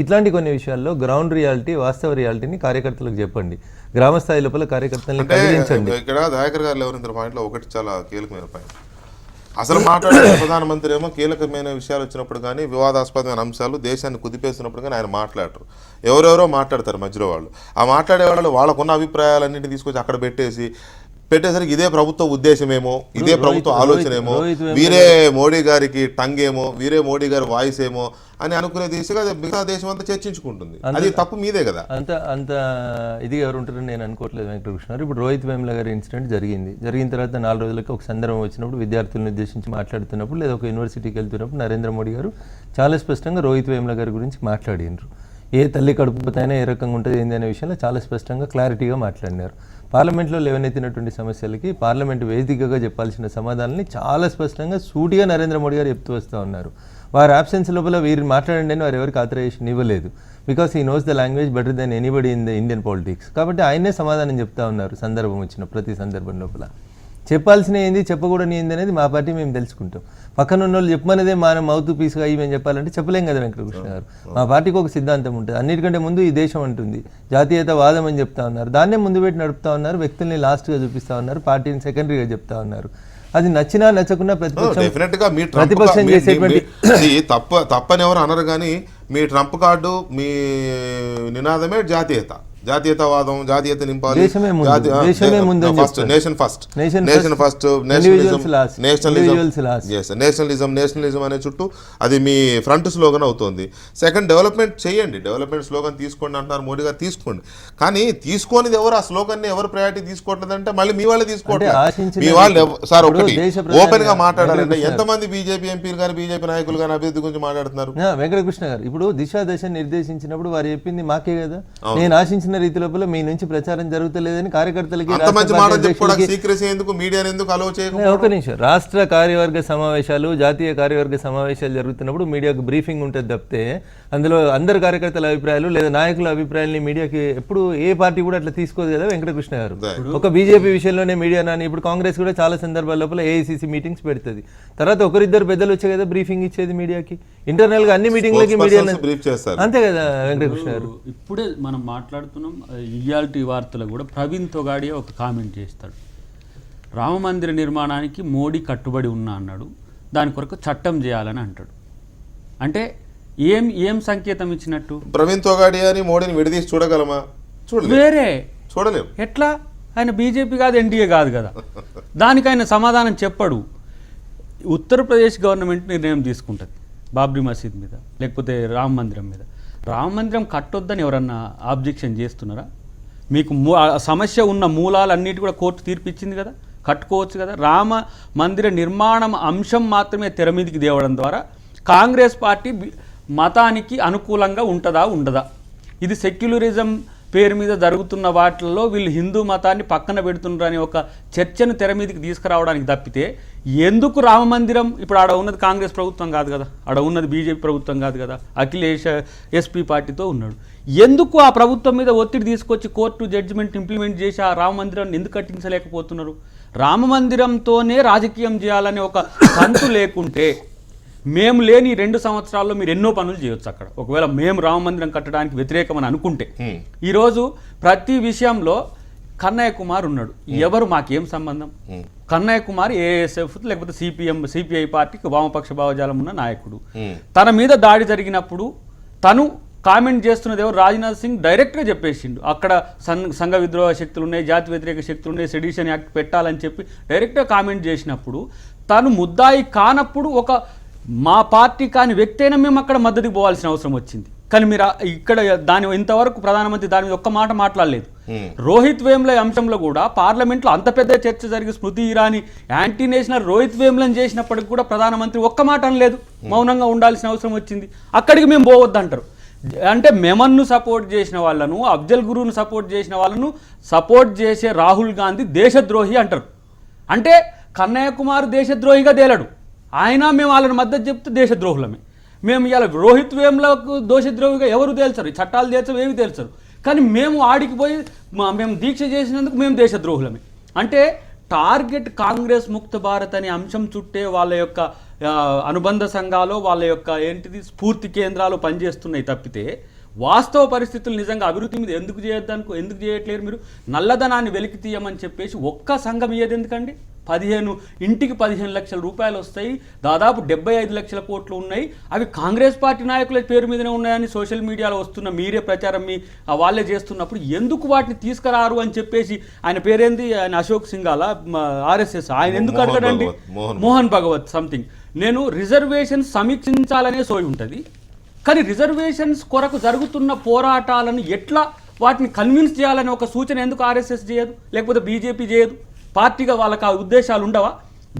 ఇట్లాంటి కొన్ని విషయాల్లో గ్రౌండ్ రియాలిటీ, వాస్తవ రియాలిటీని కార్యకర్తలకు చెప్పండి. గ్రామ స్థాయి లోపల కార్యకర్తలను కదిలించండి. ఇక్కడ దయాకర్ గారు ఎవరింత పాయింట్లో ఒకటి చాలా కీలకమైన పాయింట్. అసలు మాట్లాడే ప్రధానమంత్రి ఏమో కీలకమైన విషయాలు వచ్చినప్పుడు కానీ, వివాదాస్పదమైన అంశాలు దేశాన్ని కుదిపేస్తున్నప్పుడు కానీ ఆయన మాట్లాడరు. ఎవరెవరో మాట్లాడతారు మధ్యలో వాళ్ళు. ఆ మాట్లాడే వాళ్ళు వాళ్ళకున్న అభిప్రాయాలన్నింటినీ తీసుకొచ్చి అక్కడ పెట్టేసరికి ఇదే ప్రభుత్వ ఉద్దేశమేమో, ఇదే ప్రభుత్వ ఆలోచన ఏమో, వీరే మోడీ గారికి టంగ్ ఏమో, వీరే మోడీ గారి వాయిస్ ఏమో అని అనుకునే దిశగా మిగతా దేశం అంతా చర్చించుకుంటుంది. అది తప్పు మీదే కదా. అంత ఇది ఎవరు ఉంటారని నేను అనుకోవట్లేదు వెంకటకృష్ణ గారు. ఇప్పుడు రోహిత్ వేముల గారి ఇన్సిడెంట్ జరిగిన తర్వాత 4 రోజులకి ఒక సందర్భం వచ్చినప్పుడు విద్యార్థులను ఉద్దేశించి మాట్లాడుతున్నప్పుడు, లేదా ఒక యూనివర్సిటీకి వెళ్తున్నప్పుడు నరేంద్ర మోడీ గారు చాలా స్పష్టంగా రోహిత్ వేముల గారి గురించి మాట్లాడినారు. ఏ తల్లి కడుపుతైనా ఏ రకంగా ఉంటుంది ఏంది అనే విషయంలో చాలా స్పష్టంగా క్లారిటీగా మాట్లాడినారు. పార్లమెంట్లో లేవనెత్తినటువంటి సమస్యలకి పార్లమెంట్ వేదికగా చెప్పాల్సిన సమాధానాన్ని చాలా స్పష్టంగా సూటిగా నరేంద్ర మోడీ గారు చెప్తూ వస్తూ ఉన్నారు. వారి అబ్సెన్స్ లోపల వీరు మాట్లాడండి అని వారు ఎవరికి ఆథరైజేషన్ ఇవ్వలేదు. Because he knows the language better than anybody in the Indian politics. కాబట్టి ఆయనే సమాధానం చెప్తా ఉన్నారు సందర్భం వచ్చిన ప్రతి సందర్భం లోపల. చెప్పాల్సిన ఏంది, చెప్పకూడని ఏంది అనేది మా పార్టీ మేము తెలుసుకుంటాం. పక్కన ఉన్న వాళ్ళు చెప్పమనేదే మనం మౌత్ పీస్గా మేము చెప్పాలంటే చెప్పలేం కదా వెంకటకృష్ణ గారు. మా పార్టీకి ఒక సిద్ధాంతం ఉంటుంది. అన్నిటికంటే ముందు ఈ దేశం ఉంటుంది, జాతీయతావాదం అని చెప్తా ఉన్నారు. దాన్నే ముందు పెట్టి నడుపుతా ఉన్నారు. వ్యక్తుల్ని లాస్ట్గా చూపిస్తూ ఉన్నారు, పార్టీని సెకండరీగా చెప్తా ఉన్నారు. అది నచ్చినా నచ్చకుండా ప్రతిపక్షం చేసేటువంటి తప్పని ఎవరు అనరు. కానీ మీ ట్రంప్ కార్డు, మీ నినాదమే జాతీయత. జాతీయతావాదం, జాతీయత నింపాలి, దేశమే ముందు అని ఫస్ట్ నేషన్ ఫస్ట్ నేషనలిజం అనే చుట్టూ అది మీ ఫ్రంట్ స్లోగన్ అవుతుంది. సెకండ్, డెవలప్మెంట్ చేయండి, డెవలప్మెంట్ స్లోగన్ తీసుకోండి అంటున్నారు మోడీ గారు, తీసుకోండి. కానీ తీసుకోనిది ఎవరు, ఆ స్లోగన్ ని ఎవరు ప్రయారిటీ తీసుకోవట్లేదంటే మళ్ళీ మీ వాళ్ళే తీసుకోవట్లేదు. మీ వాళ్ళు సార్ ఒకటి ఓపెన్ గా మాట్లాడాలంటే ఎంతమంది బీజేపీ ఎంపీలు కానీ బీజేపీ నాయకులు కానీ అభివృద్ధి గురించి మాట్లాడుతున్నారు? వెంకటకృష్ణ గారు ఇప్పుడు దిశా దశ నిర్దేశించినప్పుడు వారు చెప్పింది మాకే కదా, నేను ఆశించిన రీతి లోపల మీ నుంచి ప్రచారం జరుగుతలేదని కార్యకర్తలకి ఒక నిమిషం, రాష్ట్ర కార్యవర్గ సమావేశాలు, జాతీయ కార్యవర్గ సమావేశాలు జరుగుతున్నప్పుడు మీడియాకు బ్రీఫింగ్ ఉంటుంది తప్పితే అందులో అందరు కార్యకర్తల అభిప్రాయాలు లేదా నాయకుల అభిప్రాయాలని మీడియాకి ఎప్పుడు ఏ పార్టీ కూడా అట్లా తీసుకోదు కదా వెంకటకృష్ణ గారు. ఒక బీజేపీ విషయంలోనే మీడియా నాని, ఇప్పుడు కాంగ్రెస్ కూడా చాలా సందర్భాల లోపల ఏఐసీసీ మీటింగ్స్ పెడుతుంది, తర్వాత ఒకరిద్దరు పెద్దలు వచ్చే కదా బ్రీఫింగ్ ఇచ్చేది మీడియాకి, ఇంటర్నల్ గా అన్ని మీటింగ్లకి మీడియా అంతే కదా వెంకటకృష్ణ గారు. ఇప్పుడే మనం మాట్లాడుతున్నాం ఇయాల్టీ వార్తలు కూడా ప్రవీణ్ తొగాడియా ఒక కామెంట్ చేస్తాడు, రామ మందిర నిర్మాణానికి మోడీ కట్టుబడి ఉన్నా అన్నాడు, దాని కొరకు చట్టం చేయాలని అంటాడు. అంటే ఏం సంకేతం ఇచ్చినట్టు? ప్రవీణ్ తొగాడియాని మోడీని విడదీసి చూడగలమా? వేరే చూడలేము. ఎట్లా? ఆయన బీజేపీ కాదు, ఎన్డీఏ కాదు కదా. దానికి ఆయన సమాధానం చెప్పడు. ఉత్తరప్రదేశ్ గవర్నమెంట్ నిర్ణయం తీసుకుంటుంది బాబ్రీ మసీద్ మీద, లేకపోతే రామ మందిరం మీద. రామ మందిరం కట్టొద్దని ఎవరన్నా ఆబ్జెక్షన్ చేస్తున్నారా? మీకు సమస్య ఉన్న మూలాలన్నిటి కూడా కోర్టు తీర్పిచ్చింది కదా, కట్టుకోవచ్చు కదా. రామ మందిర నిర్మాణం అంశం మాత్రమే తెర మీదకి తేవడం ద్వారా కాంగ్రెస్ పార్టీ మతానికి అనుకూలంగా ఉంటుందా ఉండదా? ఇది సెక్యులరిజం పేరు మీద జరుగుతున్న వాటిల్లో వీళ్ళు హిందూ మతాన్ని పక్కన పెడుతున్నారని ఒక చర్చను తెర మీదకి తీసుకురావడానికి తప్పితే ఎందుకు రామ మందిరం, ఇప్పుడు ఆడ ఉన్నది కాంగ్రెస్ ప్రభుత్వం కాదు కదా, ఆడ ఉన్నది బీజేపీ ప్రభుత్వం కాదు కదా, అఖిలేష్ ఎస్పీ పార్టీతో ఉన్నాడు. ఎందుకు ఆ ప్రభుత్వం మీద ఒత్తిడి తీసుకొచ్చి కోర్టు జడ్జిమెంట్ ఇంప్లిమెంట్ చేసి ఆ రామ మందిరాన్ని ఎందుకు కట్టించలేకపోతున్నారు? రామ మందిరంతోనే రాజకీయం చేయాలనే ఒక సంతు లేకుంటే మేము లేని 2 సంవత్సరాల్లో మీరు ఎన్నో పనులు చేయొచ్చు అక్కడ. ఒకవేళ మేము రామ మందిరం కట్టడానికి వ్యతిరేకమని అనుకుంటే, ఈరోజు ప్రతి విషయంలో కన్నయ్య కుమార్ ఉన్నాడు. ఎవరు మాకేం సంబంధం? కన్నయ్య కుమార్ ఏఎస్ఎఫ్ లేకపోతే సిపిఐ పార్టీకి వామపక్ష భావజాలం ఉన్న నాయకుడు. తన మీద దాడి జరిగినప్పుడు తను కామెంట్ చేస్తున్నది ఎవరు? రాజ్నాథ్ సింగ్ డైరెక్ట్గా చెప్పేసిండు, అక్కడ సంఘ విద్రోహ శక్తులు ఉన్నాయి, జాతి వ్యతిరేక శక్తులు ఉన్నాయి, సెడిషన్ యాక్ట్ పెట్టాలని చెప్పి డైరెక్ట్గా కామెంట్ చేసినప్పుడు తను ముద్దాయి కానప్పుడు ఒక మా పార్టీ కాని వ్యక్తి అయినా మేము అక్కడ మద్దతుకు పోవాల్సిన అవసరం వచ్చింది. కానీ మీరు ఇక్కడ ఇంతవరకు ప్రధానమంత్రి దాని మీద ఒక్క మాట మాట్లాడలేదు. రోహిత్ వేముల అంశంలో కూడా పార్లమెంట్లో అంత పెద్ద చర్చ జరిగి స్మృతి ఇరానీ యాంటీ నేషనల్ రోహిత్ వేములను చేసినప్పటికి కూడా ప్రధానమంత్రి ఒక్క మాట అనలేదు, మౌనంగా ఉండాల్సిన అవసరం వచ్చింది. అక్కడికి మేము పోవద్దంటారు. అంటే మెమన్ను సపోర్ట్ చేసిన వాళ్ళను, అఫ్జల్ గురువును సపోర్ట్ చేసిన వాళ్ళను సపోర్ట్ చేసే రాహుల్ గాంధీ దేశద్రోహి అంటారు. అంటే కన్నయ్య కుమార్ దేశద్రోహిగా తేలడు, ఆయన మేము వాళ్ళని మద్దతు చెప్తే దేశద్రోహులమే. మేము ఇలా రోహిత్ వేములకు దోషద్రోహిగా ఎవరు తేల్చరు, చట్టాలు తేల్చరు, ఏవి తేల్చరు. కానీ మేము ఆడికి పోయి మేము దీక్ష చేసినందుకు మేము దేశద్రోహులమే. అంటే టార్గెట్ కాంగ్రెస్ ముక్త భారత్ అనే అంశం చుట్టే వాళ్ళ యొక్క అనుబంధ సంఘాలు, వాళ్ళ యొక్క స్ఫూర్తి కేంద్రాలు పనిచేస్తున్నాయి తప్పితే వాస్తవ పరిస్థితులు నిజంగా అభివృద్ధి మీద ఎందుకు చేయట్లేరు? మీరు నల్లధనాన్ని వెలికి తీయమని చెప్పేసి ఒక్క సంఘం ఇయ్యేది ఎందుకండి? 15 లక్షల రూపాయలు వస్తాయి, దాదాపు 75 లక్షల కోట్లు ఉన్నాయి, అవి కాంగ్రెస్ పార్టీ నాయకుల పేరు మీదనే ఉన్నాయని సోషల్ మీడియాలో వస్తున్న మీరే ప్రచారం వాళ్ళే చేస్తున్నప్పుడు ఎందుకు వాటిని తీసుకురారు అని చెప్పేసి ఆయన పేరేంది, ఆయన అశోక్ సింఘాల ఆర్ఎస్ఎస్, ఆయన ఎందుకు అడగడండి? మోహన్ భగవత్ సంథింగ్. నేను రిజర్వేషన్స్ సమీక్షించాలనే సోయి ఉంటుంది, కానీ రిజర్వేషన్స్ కొరకు జరుగుతున్న పోరాటాలను ఎట్లా వాటిని కన్విన్స్ చేయాలనే ఒక సూచన ఎందుకు ఆర్ఎస్ఎస్ చేయదు, లేకపోతే బీజేపీ చేయదు? పార్టీగా వాళ్ళకి ఆ ఉద్దేశాలు ఉండవా?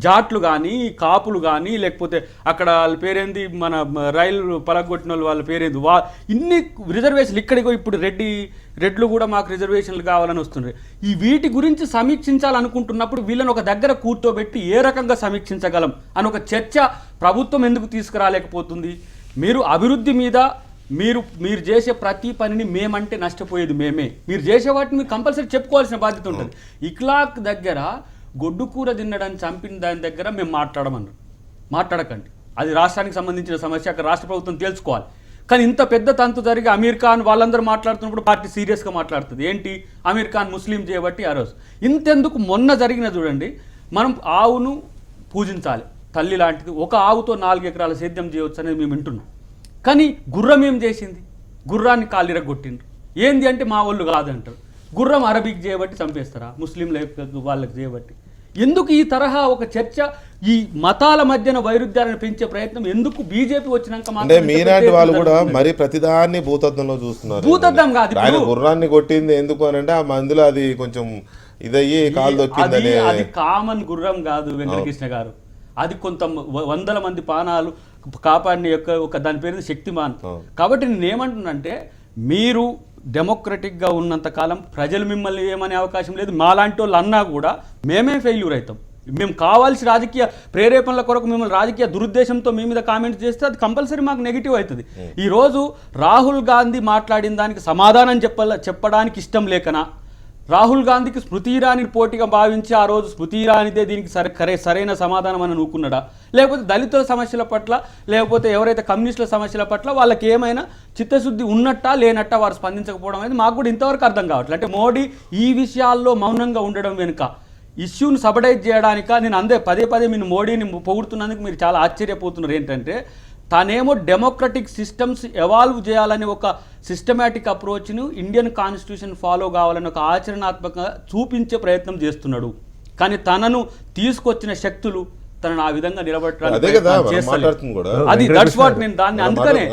జాట్లు కానీ, కాపులు కానీ, లేకపోతే అక్కడ వాళ్ళ పేరేంది, మన రైలు పలగొట్టిన వాళ్ళ పేరేంది, ఇన్ని రిజర్వేషన్లు ఇక్కడికో ఇప్పుడు రెడ్లు కూడా మాకు రిజర్వేషన్లు కావాలని వస్తున్నాయి. ఈ వీటి గురించి సమీక్షించాలనుకుంటున్నప్పుడు వీళ్ళని ఒక దగ్గర కూర్చోబెట్టి ఏ రకంగా సమీక్షించగలం అని ఒక చర్చ ప్రభుత్వం ఎందుకు తీసుకురాలేకపోతుంది? మీరు అభివృద్ధి మీద మీరు చేసే ప్రతి పనిని మేమంటే నష్టపోయేది మేమే, మీరు చేసే వాటిని మీరు కంపల్సరీ చెప్పుకోవాల్సిన బాధ్యత ఉంటుంది. ఇక్లాక్ దగ్గర గొడ్డు కూర తినడానికి చంపిన దాని దగ్గర మేము మాట్లాడకండి, అది రాష్ట్రానికి సంబంధించిన సమస్య, అక్కడ రాష్ట్ర ప్రభుత్వం తెలుసుకోవాలి. కానీ ఇంత పెద్ద తంతు జరిగి అమీర్ ఖాన్ వాళ్ళందరూ మాట్లాడుతున్నప్పుడు పార్టీ సీరియస్గా మాట్లాడుతుంది. ఏంటి, అమీర్ ఖాన్ ముస్లిం చేయబట్టి ఆ రోజు ఇంతెందుకు మొన్న జరిగిన చూడండి, మనం ఆవును పూజించాలి, తల్లి లాంటిది, ఒక ఆవుతో 4 ఎకరాల సేద్యం చేయవచ్చు అనేది మేము వింటున్నాం. కానీ గుర్రం ఏం చేసింది? గుర్రాన్ని కాలిరగొట్టిండ్రు. ఏంది అంటే మా వాళ్ళు కాదంటారు. గుర్రం అరబిక్ చేయబట్టి చంపేస్తారా, ముస్లింల వాళ్ళకి చేయబట్టి? ఎందుకు ఈ తరహా ఒక చర్చ, ఈ మతాల మధ్యన వైరుధ్యాలను పెంచే ప్రయత్నం ఎందుకు బీజేపీ వచ్చినాక అంటే మీనాటి వాళ్ళు కూడా మరి ప్రతిదాన్ని భూతద్దంలో చూస్తున్నారు. భూతద్దం కాదు, ఆయన గుర్రాన్ని కొట్టింది ఎందుకు అని అంటే ఆ మందులో అది కొంచెం ఇదయ్యి కాలు దొక్కిందని. అది కామన్ గుర్రం కాదు వెంకటకృష్ణ గారు, అది కొంత వందల మంది ప్రాణాలు కాపాడిన యొక్క ఒక దాని పేరు శక్తిమాన్. కాబట్టి నేనేమంటున్నానంటే, మీరు డెమోక్రటిక్గా ఉన్నంత కాలం ప్రజలు మిమ్మల్ని ఏమనే అవకాశం లేదు. మాలాంటి వాళ్ళు అన్నా కూడా మేమే ఫెయిల్యూర్ అవుతాం. మేము కావాల్సి రాజకీయ ప్రేరేపణల కొరకు మిమ్మల్ని రాజకీయ దురుద్దేశంతో మీ మీద కామెంట్స్ చేస్తే అది కంపల్సరీ మాకు నెగిటివ్ అవుతుంది. ఈరోజు రాహుల్ గాంధీ మాట్లాడిన దానికి సమాధానం చెప్పడానికి ఇష్టం లేకనా, రాహుల్ గాంధీకి స్మృతి ఇరానీని పోటీగా భావించి ఆ రోజు స్మృతి ఇరానీదే దీనికి సరైన సమాధానం అని అనుకున్నాడా, లేకపోతే దళితుల సమస్యల పట్ల, లేకపోతే ఎవరైతే కమ్యూనిస్టుల సమస్యల పట్ల వాళ్ళకి ఏమైనా చిత్తశుద్ధి ఉన్నట్టా లేనట్టా వారు స్పందించకపోవడం అనేది మాకు కూడా ఇంతవరకు అర్థం కావట్లేదు. అంటే మోడీ ఈ విషయాల్లో మౌనంగా ఉండడం వెనుక ఇష్యూని సబడైజ్ చేయడానిక? నేను పదే మీరు మోడీని పొగుడుతున్నందుకు మీరు చాలా ఆశ్చర్యపోతున్నారు. ఏంటంటే తానేమో డెమోక్రటిక్ సిస్టమ్స్ ఎవాల్వ్ చేయాలని ఒక సిస్టమేటిక్ అప్రోచ్ను ఇండియన్ కాన్స్టిట్యూషన్ ఫాలో కావాలని ఒక ఆచరణాత్మకంగా చూపించే ప్రయత్నం చేస్తున్నాడు. కానీ తనను తీసుకొచ్చిన శక్తులు తనను ఆ విధంగా నిలబెట్టడానికి అది దట్స్ వాట్ నేను దాన్ని అందుకనే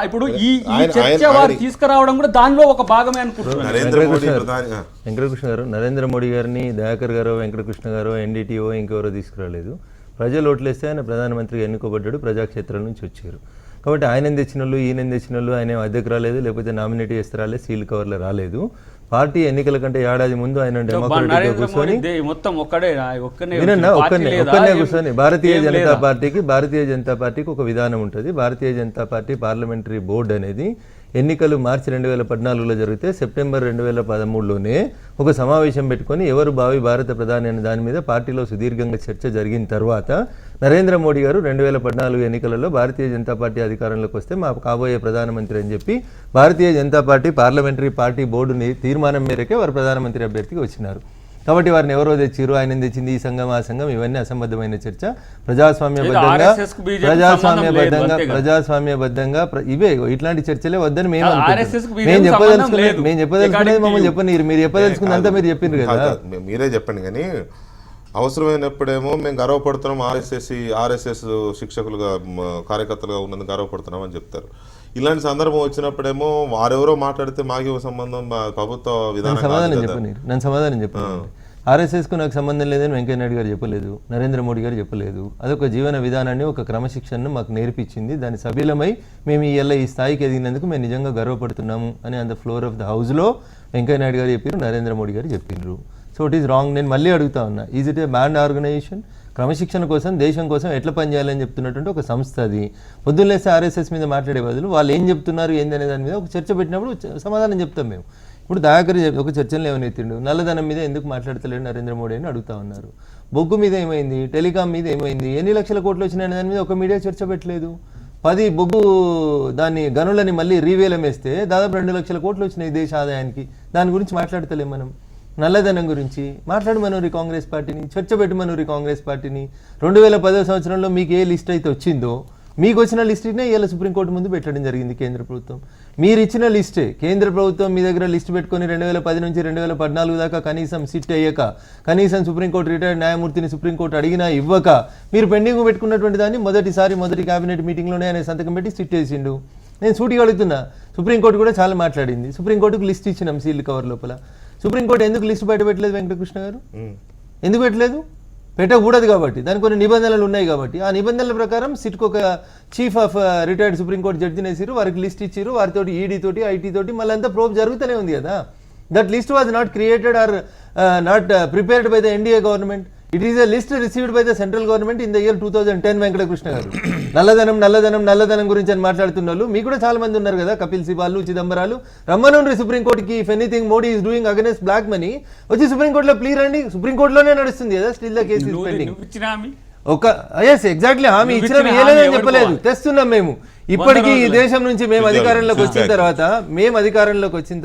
ఇప్పుడు ఈ చర్చ వారు తీసుకురావడం కూడా దానిలో ఒక భాగమే అనుకుంటున్నాను. వెంకటకృష్ణ గారు నరేంద్ర మోడీ గారిని దయాకర్ గారు, వెంకటకృష్ణ గారు, ఎన్డీటీఓ ఇంకెవరో తీసుకురాలేదు. ప్రజలు ఓట్లేస్తే ఆయన ప్రధానమంత్రిగా ఎన్నుకోబడ్డాడు, ప్రజాక్షేత్రాల నుంచి వచ్చారు. కాబట్టి ఆయన తెచ్చిన వాళ్ళు, ఈయన తెచ్చిన వాళ్ళు, ఆయన అద్దెకు రాలేదు, లేకపోతే నామినేట్ చేస్తే రాలేదు, సీల్ కవర్లో రాలేదు. పార్టీ ఎన్నికల కంటే ఏడాది ముందు ఆయన డెమోక్రటిక్గా కూర్చొని ఒక్కనే కూర్చొని భారతీయ జనతా పార్టీకి ఒక విధానం ఉంటుంది. భారతీయ జనతా పార్టీ పార్లమెంటరీ బోర్డు అనేది ఎన్నికలు మార్చి 2014లో జరిగితే సెప్టెంబర్ 2013లోనే ఒక సమావేశం పెట్టుకొని ఎవరు భావి భారత ప్రధాని అనే దాని మీద పార్టీలో సుదీర్ఘంగా చర్చ జరిగిన తర్వాత నరేంద్ర మోడీ గారు 2014 ఎన్నికలలో భారతీయ జనతా పార్టీ అధికారంలోకి వస్తే మా కాబోయే ప్రధానమంత్రి అని చెప్పి భారతీయ జనతా పార్టీ పార్లమెంటరీ పార్టీ బోర్డుని తీర్మానం మేరకే వారు ప్రధానమంత్రి అభ్యర్థికి వచ్చినారు. కాబట్టి వారిని ఎవరో తెచ్చిరు, ఆయన తెచ్చింది, ఈ సంఘం ఆ సంఘం, ఇవన్నీ అసంబద్ధమైన చర్చ. ప్రజాస్వామ్యబద్ధంగా ఇవే ఇట్లాంటి చర్చలే వద్దని మేము చెప్పదలుచుకునేది మమ్మల్ని చెప్పనీరు. మీరు చెప్పదలుచుకున్నంతా మీరు చెప్పిండ్రు కదా, మీరే చెప్పండి. కానీ అవసరమైనప్పుడేమో మేము గర్వపడుతున్నాం, ఆర్ఎస్ఎస్ శిక్షకులుగా కార్యకర్తలుగా ఉన్నందుకు గర్వపడుతున్నాం అని చెప్తారు. ఇలాంటి సందర్భం వచ్చినప్పుడేమో వారెవరో మాట్లాడితే మాకు సంబంధం ప్రభుత్వ విధానం. నన్ను సమాధానం చెప్పాను. ఆర్ఎస్ఎస్కు నాకు సంబంధం లేదని వెంకయ్య నాయుడు గారు చెప్పలేదు, నరేంద్ర మోడీ గారు చెప్పలేదు. అదొక జీవన విధానాన్ని, ఒక క్రమశిక్షణను మాకు నేర్పించింది. దాని సభ్యులమై మేము ఈ స్థాయికి ఎదిగినందుకు మేము నిజంగా గర్వపడుతున్నాము అని on the floor of the హౌస్లో వెంకయ్య నాయుడు గారు చెప్పారు, నరేంద్ర మోడీ గారు చెప్పినారు. So it is wrong. నేను మళ్ళీ అడుగుతా ఉన్నా, is it a banned organization? క్రమశిక్షణ కోసం, దేశం కోసం ఎట్లా పనిచేయాలని చెప్తున్నటువంటి ఒక సంస్థ అది. పొద్దున్నేస్తే ఆర్ఎస్ఎస్ మీద మాట్లాడే బదులు వాళ్ళు ఏం చెప్తున్నారు ఏందనే దాని మీద ఒక చర్చ పెట్టినప్పుడు సమాధానం చెప్తాం మేము. ఇప్పుడు దయాకర్ ఒక చర్చలు ఏమనెత్తిండు, నల్లధనం మీద ఎందుకు మాట్లాడతలేడు నరేంద్ర మోడీ అని అడుగుతా ఉన్నారు. బొగ్గు మీద ఏమైంది, టెలికాం మీద ఏమైంది, ఎన్ని లక్షల కోట్లు వచ్చినాయనే దాని మీద ఒక మీడియా చర్చ పెట్టలేదు. 10 బొగ్గు దాన్ని గనులని మళ్ళీ రీవేలం వేస్తే దాదాపు 2 లక్షల కోట్లు వచ్చినాయి దేశ ఆదాయానికి. దాని గురించి మాట్లాడతలేం మనం. నల్లధనం గురించి మాట్లాడమనూరి కాంగ్రెస్ పార్టీని, చర్చ పెట్టమనూరి కాంగ్రెస్ పార్టీని. 2010 సంవత్సరంలో మీకు ఏ లిస్ట్ అయితే వచ్చిందో, మీకు వచ్చిన లిస్ట్నే ఇవాళ సుప్రీంకోర్టు ముందు పెట్టడం జరిగింది కేంద్ర ప్రభుత్వం. మీరు ఇచ్చిన లిస్టే కేంద్ర ప్రభుత్వం మీ దగ్గర లిస్ట్ పెట్టుకొని 2010 నుంచి 2014 దాకా కనీసం సిట్ అయ్యాక, కనీసం సుప్రీంకోర్టు రిటైర్డ్ న్యాయమూర్తిని సుప్రీంకోర్టు అడిగినా ఇవ్వక మీరు పెండింగ్ పెట్టుకున్నటువంటి దాన్ని మొదటి క్యాబినెట్ మీటింగ్లోనే ఆయన సంతకం పెట్టి సిట్ వేసిండు. నేను సూటిగా అడుగుతున్నా, సుప్రీంకోర్టు కూడా చాలా మాట్లాడింది. సుప్రీంకోర్టుకు లిస్ట్ ఇచ్చినాం సీల్ కవర్ లోపల. సుప్రీంకోర్టు ఎందుకు లిస్టు బయట పెట్టలేదు వెంకటకృష్ణ గారు? ఎందుకు పెట్టలేదు? పెట్టకూడదు కాబట్టి, దానికి కొన్ని నిబంధనలు ఉన్నాయి కాబట్టి. ఆ నిబంధనల ప్రకారం సిట్కు ఒక చీఫ్ ఆఫ్ రిటైర్డ్ సుప్రీంకోర్టు జడ్జిని వేసారు, వారికి లిస్ట్ ఇచ్చారు, వారితో ఈడీ తోటి ఐటీ తోటి మళ్ళీ అంతా ప్రోబ్ జరుగుతూనే ఉంది కదా. That list was not created or not prepared by the NDA government. It is a list received by the central government in the year 2010. Venkatakrishna గారు నల్లధనం గురించి అని మాట్లాడుతున్న వాళ్ళు మీకు కూడా చాలా మంది ఉన్నారు కదా, కపిల్ సిబాలు, చిదంబరాలు. రమ్మనుండ్రి సుప్రీంకోర్టుకి, if anything Modi is doing against black money, వచ్చి సుప్రీంకోర్టులో ప్లీ రండి. సుప్రీంకోర్టులోనే నడుస్తుంది కదా still the case is pending. Exactly హామీ ఇచ్చిన ఇవ్వలేదని చెప్పలేదు, తెస్తున్నాం మేము. ఇప్పటికీ ఈ దేశం నుంచి మేము అధికారంలోకి వచ్చిన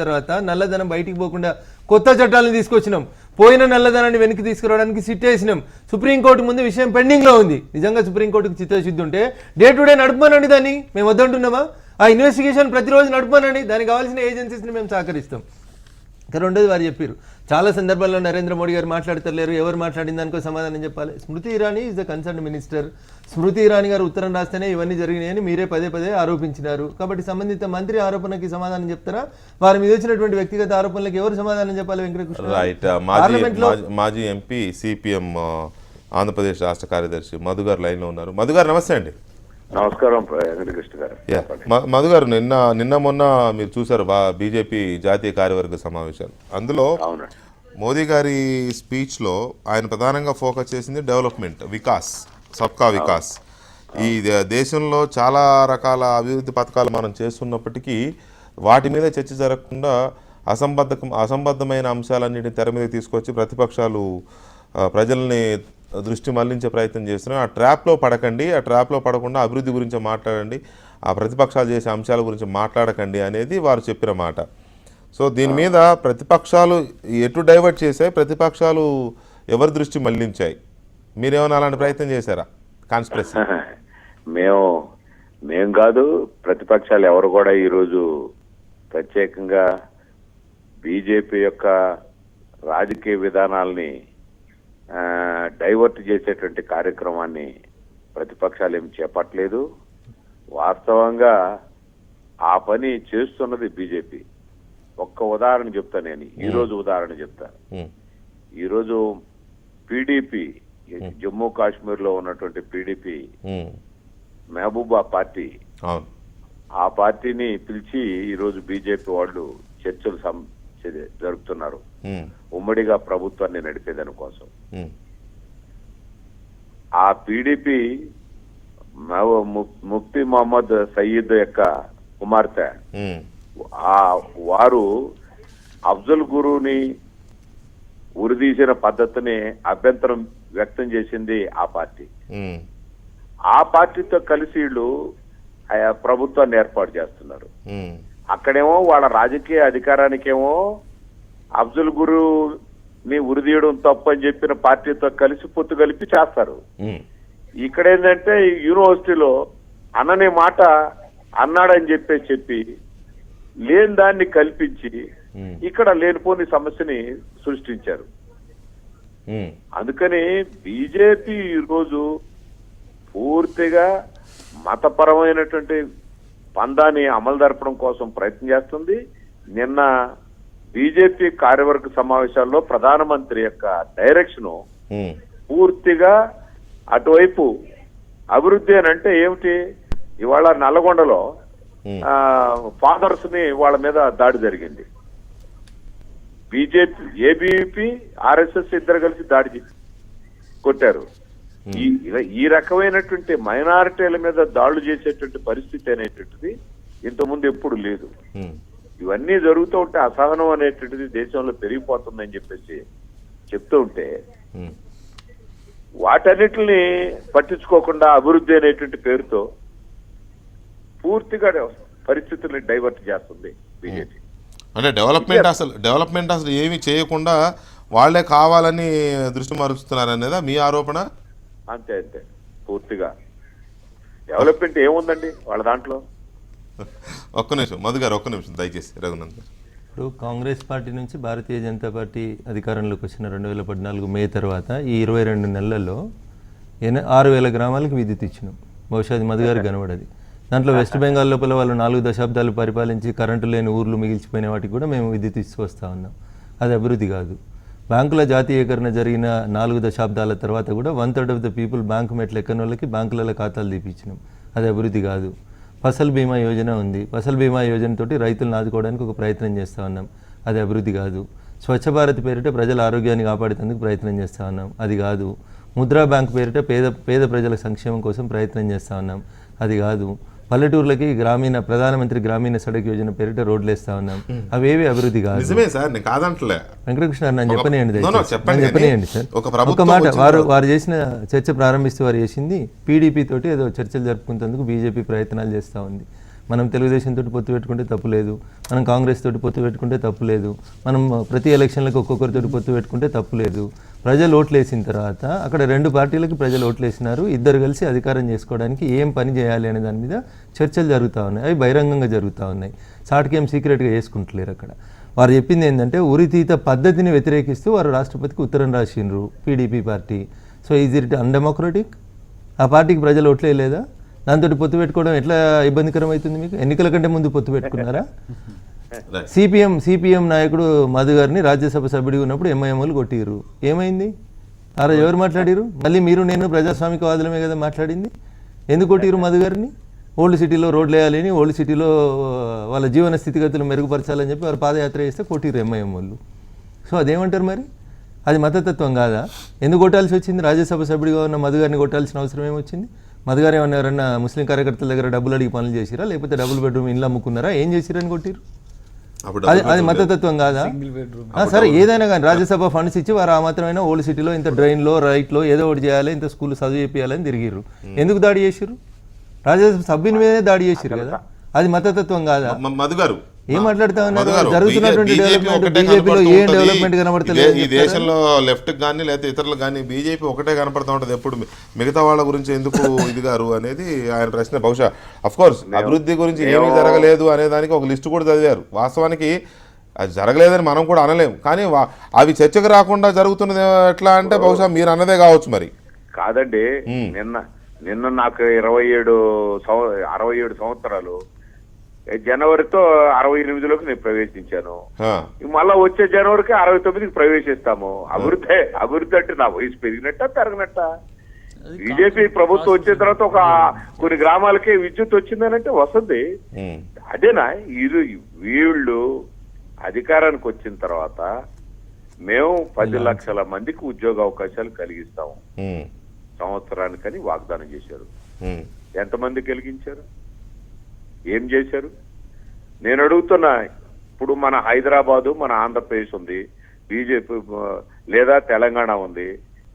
తర్వాత నల్లధనం బయటికి పోకుండా కొత్త చట్టాలను తీసుకొచ్చినాం. పోయిన నల్లధనాన్ని వెనక్కి తీసుకురావడానికి సిట్ వేసినాం. సుప్రీంకోర్టు ముందు విషయం పెండింగ్ లో ఉంది. నిజంగా సుప్రీంకోర్టుకు చిత్తశుద్ధి ఉంటే డే టు డే నడుపుమనండి దాన్ని, మేము వద్దంటున్నామా? ఆ ఇన్వెస్టిగేషన్ ప్రతిరోజు నడపనండి, దానికి కావాల్సిన ఏజెన్సీస్ని మేము సహకరిస్తాం. ఇంకా రెండోది వారు చెప్పారు, చాలా సందర్భాల్లో నరేంద్ర మోడీ గారు మాట్లాడతలేరు, ఎవరు మాట్లాడిన దానికో సమాధానం చెప్పాలి. Smriti Irani is the concern minister. Smriti Irani గారు ఉత్తరం రాస్తేనే ఇవన్నీ జరిగినాయని మీరే పదే పదే ఆరోపించినారు. కాబట్టి సంబంధిత మంత్రి ఆరోపణకి సమాధానం చెప్తారా? వారి మీద వచ్చినటువంటి వ్యక్తిగత ఆరోపణలకు ఎవరు సమాధానం చెప్పాలి? వెంకటకృష్ణ రైట్. మాజీ ఎంపీ సిపిఎం ఆంధ్రప్రదేశ్ రాష్ట్ర కార్యదర్శి మధు గారు లైన్లో ఉన్నారు. మధు గారు నమస్తే అండి. నమస్కారం వెంకటకృష్ణ గారు. మధు గారు, నిన్న మొన్న మీరు చూసారు బీజేపీ జాతీయ కార్యవర్గ సమావేశాలు. అందులో మోదీ గారి స్పీచ్లో ఆయన ప్రధానంగా ఫోకస్ చేసింది డెవలప్మెంట్, వికాస్, సబ్కా వికాస్. ఈ దేశంలో చాలా రకాల అభివృద్ధి పథకాలు మనం చేస్తున్నప్పటికీ వాటి మీద చర్చ జరగకుండా అసంబద్ధమైన అంశాలన్నింటినీ తెర మీద తీసుకొచ్చి ప్రతిపక్షాలు ప్రజల్ని దృష్టి మళ్లించే ప్రయత్నం చేస్తున్నాం. ఆ ట్రాప్లో పడకండి, ఆ ట్రాప్లో పడకుండా అభివృద్ధి గురించి మాట్లాడండి, ఆ ప్రతిపక్షాలు చేసే అంశాల గురించి మాట్లాడకండి అనేది వారు చెప్పిన మాట. సో దీని మీద ప్రతిపక్షాలు ఎటు డైవర్ట్ చేశాయి, ప్రతిపక్షాలు ఎవరి దృష్టి మళ్లించాయి? మీరేమైనా అలాంటి ప్రయత్నం చేశారా? కాన్స్పిరసీ మేము కాదు, ప్రతిపక్షాలు ఎవరు కూడా ఈరోజు ప్రత్యేకంగా బీజేపీ యొక్క రాజకీయ విధానాల్ని డైవర్ట్ చేసేటువంటి కార్యక్రమాన్ని ప్రతిపక్షాలు ఏమి చేపట్టలేదు. వాస్తవంగా ఆ పని చేస్తున్నది బీజేపీ. ఒక్క ఉదాహరణ చెప్తా, నేను ఈరోజు ఉదాహరణ చెప్తా. ఈరోజు పీడీపీ, జమ్మూ కాశ్మీర్ లో ఉన్నటువంటి పీడీపీ మహబూబా పార్టీ, ఆ పార్టీని పిలిచి ఈరోజు బీజేపీ వాళ్ళు చర్చలు జరుపుతున్నారు ఉమ్మడిగా ప్రభుత్వాన్ని నడిపేదాని కోసం. ఆ పీడీపీ ముఫ్తీ మహమ్మద్ సయీద్ యొక్క కుమార్తె, వారు అఫ్జల్ గురుని ఉరిదీసిన పద్ధతిని అభ్యంతరం వ్యక్తం చేసింది ఆ పార్టీ. ఆ పార్టీతో కలిసి వీళ్ళు ప్రభుత్వాన్ని ఏర్పాటు చేస్తున్నారు. అక్కడేమో వాళ్ళ రాజకీయ అధికారానికేమో అఫ్జల్ గురుని ఉరిదీయడం తప్పు అని చెప్పిన పార్టీతో కలిసి పొత్తు కలిపి చేస్తారు. ఇక్కడ ఏంటంటే యూనివర్సిటీలో అన్ననే మాట అన్నాడని చెప్పి లేని దాన్ని కల్పించి ఇక్కడ లేనిపోని సమస్యని సృష్టించారు. అందుకని బీజేపీ ఈరోజు పూర్తిగా మతపరమైనటువంటి పందాన్ని అమలు జరపడం కోసం ప్రయత్నం చేస్తుంది. నిన్న బీజేపీ కార్యవర్గ సమావేశాల్లో ప్రధానమంత్రి యొక్క డైరెక్షన్ పూర్తిగా అటువైపు అభివృద్ధి అని అంటే ఏమిటి? ఇవాళ నల్లగొండలో ఫాదర్స్ ని వాళ్ళ మీద దాడి జరిగింది. బీజేపీ, ఏబీవీపీ, ఆర్ఎస్ఎస్ ఇద్దరు కలిసి దాడి కొట్టారు. ఈ రకమైనటువంటి మైనారిటీల మీద దాడులు చేసేటువంటి పరిస్థితి అనేటువంటిది ఇంతకుముందు ఎప్పుడు లేదు. ఇవన్నీ జరుగుతూ ఉంటే అసహనం అనేటువంటిది దేశంలో పెరిగిపోతుందని చెప్పేసి చెప్తూ ఉంటే వాటన్నిటిని పట్టించుకోకుండా అభివృద్ధి అనేటువంటి పేరుతో పూర్తిగా పరిస్థితుల్ని డైవర్ట్ చేస్తుంది బీజేపీ. అంటే డెవలప్మెంట్ అసలు ఏమీ చేయకుండా వాళ్లే కావాలని దృష్టి మరుస్తున్నారు అనేదా మీ ఆరోపణ? అంతే పూర్తిగా డెవలప్మెంట్ ఏముందండి వాళ్ళ దాంట్లో? ఒక్క నిమిషం మధు గారు, ఒక్క నిమిషం దయచేసి. రఘునందన్, ఇప్పుడు కాంగ్రెస్ పార్టీ నుంచి భారతీయ జనతా పార్టీ అధికారంలోకి వచ్చిన 2014 మే తర్వాత ఈ 22 నెలల్లో 6,000 గ్రామాలకు విద్యుత్ ఇచ్చినాం. బహుశా అది మధు గారికి కనబడది. దాంట్లో వెస్ట్ బెంగాల్ లోపల వాళ్ళు 4 దశాబ్దాలు పరిపాలించి కరెంటు లేని ఊర్లు మిగిల్చిపోయిన వాటికి కూడా మేము విద్యుత్ తీసుకొస్తా ఉన్నాం. అది అభివృద్ధి కాదు. బ్యాంకుల జాతీయకరణ జరిగిన 4 దశాబ్దాల తర్వాత కూడా 1/3 ఆఫ్ ద పీపుల్ బ్యాంకు మెట్లు ఎక్కని వాళ్ళకి బ్యాంకులలో ఖాతాలు తీపిచ్చినాం. అది అభివృద్ధి కాదు. ఫసల్ బీమా యోజన ఉంది. ఫసల్ బీమా యోజనతోటి రైతులను ఆదుకోవడానికి ఒక ప్రయత్నం చేస్తూ ఉన్నాం. అది అభివృద్ధి కాదు. స్వచ్ఛ భారత్ పేరిట ప్రజల ఆరోగ్యాన్ని కాపాడేందుకు ప్రయత్నం చేస్తూ ఉన్నాం. అది కాదు. ముద్రా బ్యాంక్ పేరిట పేద ప్రజల సంక్షేమం కోసం ప్రయత్నం చేస్తూ ఉన్నాం. అది కాదు. పల్లెటూర్లకి ప్రధానమంత్రి గ్రామీణ సడక్ యోజన పేరిట రోడ్లు వేస్తా ఉన్నాం. అవేవి అభివృద్ధి కాదు. వెంకటకృష్ణ నన్ను చెప్పనియండి సార్. ఒక మాట, వారు చేసిన చర్చ ప్రారంభిస్తూ వారు చేసింది పీడీపీ తోటి ఏదో చర్చలు జరుపుకునేందుకు బీజేపీ ప్రయత్నాలు చేస్తూ ఉంది. మనం తెలుగుదేశం తోటి పొత్తు పెట్టుకుంటే తప్పు లేదు, మనం కాంగ్రెస్ తోటి పొత్తు పెట్టుకుంటే తప్పు లేదు, మనం ప్రతి ఎలక్షన్లకు ఒక్కొక్కరితోటి పొత్తు పెట్టుకుంటే తప్పు లేదు. ప్రజలు ఓట్లు వేసిన తర్వాత అక్కడ 2 పార్టీలకి ప్రజలు ఓట్లు వేసినారు, ఇద్దరు కలిసి అధికారం చేసుకోవడానికి ఏం పని చేయాలి అనే దాని మీద చర్చలు జరుగుతూ ఉన్నాయి. అవి బహిరంగంగా జరుగుతూ ఉన్నాయి, సాటికి ఏం సీక్రెట్గా చేసుకుంటలేరు. అక్కడ వారు చెప్పింది ఏంటంటే ఉరితీత పద్ధతిని వ్యతిరేకిస్తూ వారు రాష్ట్రపతికి ఉత్తరం రాసిండ్రు PDP party. So is it undemocratic? ఆ పార్టీకి ప్రజలు ఓట్లే లేదా? దాంతో పొత్తు పెట్టుకోవడం ఎట్లా ఇబ్బందికరం అవుతుంది మీకు? ఎన్నికల కంటే ముందు పొత్తు పెట్టుకున్నారా? సిపిఎం నాయకుడు మధు గారిని రాజ్యసభ సభ్యుడిగా ఉన్నప్పుడు ఎంఐఎంలు కొట్టిరు, ఏమైంది? ఆ రోజు ఎవరు మాట్లాడిరు? మళ్ళీ మీరు నేను ప్రజాస్వామికవాదులమే కదా మాట్లాడింది. ఎందుకు కొట్టిరు మధు గారిని? ఓల్డ్ సిటీలో రోడ్లు వేయాలని, ఓల్డ్ సిటీలో వాళ్ళ జీవన స్థితిగతులు మెరుగుపరచాలని చెప్పి వారు పాదయాత్ర చేస్తే కొట్టిరు ఎంఐఎం వాళ్ళు. సో అదేమంటారు మరి? అది మతతత్వం కాదా? ఎందుకు కొట్టాల్సి వచ్చింది? రాజ్యసభ సభ్యుడిగా ఉన్న మధు గారిని కొట్టాల్సిన అవసరం ఏమొచ్చింది? మధు గారు ఏమన్నా ఎవరన్నా ముస్లిం కార్యకర్తల దగ్గర డబ్బులు అడిగి పనులు చేసిరా, లేకపోతే డబుల్ బెడ్రూమ్ ఇల్లు అమ్ముకున్నారా, ఏం చేసిరని కొట్టిరు? అది మతతత్వం కాదా? సరే ఏదైనా కానీ రాజ్యసభ ఫండ్స్ ఇచ్చి వారు ఆ మాత్రమైనా ఓల్డ్ సిటీలో ఇంత డ్రైన్లో రైట్లో ఏదో ఒకటి చేయాలి, ఇంత స్కూల్ చదువు చేయాలని తిరిగిర్రు. ఎందుకు దాడి చేసిర్రు? రాజ్యసభ సభ్యుని మీదే దాడి చేసిర్రు కదా, అది మతతత్వం కాదా? మధు గారు ఏం మాట్లాడుతా ఉన్నారు? జరుగుతున్నటువంటి బీజేపీలో ఏం డెవలప్మెంట్ కనబడతలేదు. ఈ దేశంలో లెఫ్ట్ కానీ లేకపోతే ఇతరులకు కానీ బీజేపీ ఒకటే కనపడుతూ ఉంటుంది ఎప్పుడు, మిగతా వాళ్ళ గురించి ఎందుకు ఇది గారు అనేది ఆయన ప్రశ్న. బహుశా అఫ్ కోర్స్ అభివృద్ధి గురించి ఏమీ జరగలేదు అనే దానికి ఒక లిస్టు కూడా చదివారు. వాస్తవానికి అది జరగలేదని మనం కూడా అనలేము, కానీ అవి చర్చకు రాకుండా జరుగుతున్నది ఎట్లా అంటే బహుశా మీరు అన్నదే కావచ్చు. మరి కాదండి, నిన్న నాకు 67 సంవత్సరాలు, జనవరితో 68లోకి నేను ప్రవేశించాను. మళ్ళా వచ్చే జనవరికి 69కి ప్రవేశిస్తాము. అభివృద్ధి అంటే నా వయసు పెరిగినట్ట పెరగనట్ట? బీజేపీ ప్రభుత్వం వచ్చిన తర్వాత కొన్ని గ్రామాలకే విద్యుత్ వచ్చిందనంటే వస్తుంది. అదేనా? వీళ్ళు అధికారానికి వచ్చిన తర్వాత మేము 10 లక్షల మందికి ఉద్యోగ అవకాశాలు కలిగిస్తాము సంవత్సరానికని వాగ్దానం చేశారు. ఎంతమంది కలిగించారు? ఏం చేశారు? నేను అడుగుతున్నా. ఇప్పుడు మన హైదరాబాదు, మన ఆంధ్రప్రదేశ్ ఉంది, బీజేపీ లేదా తెలంగాణ ఉంది,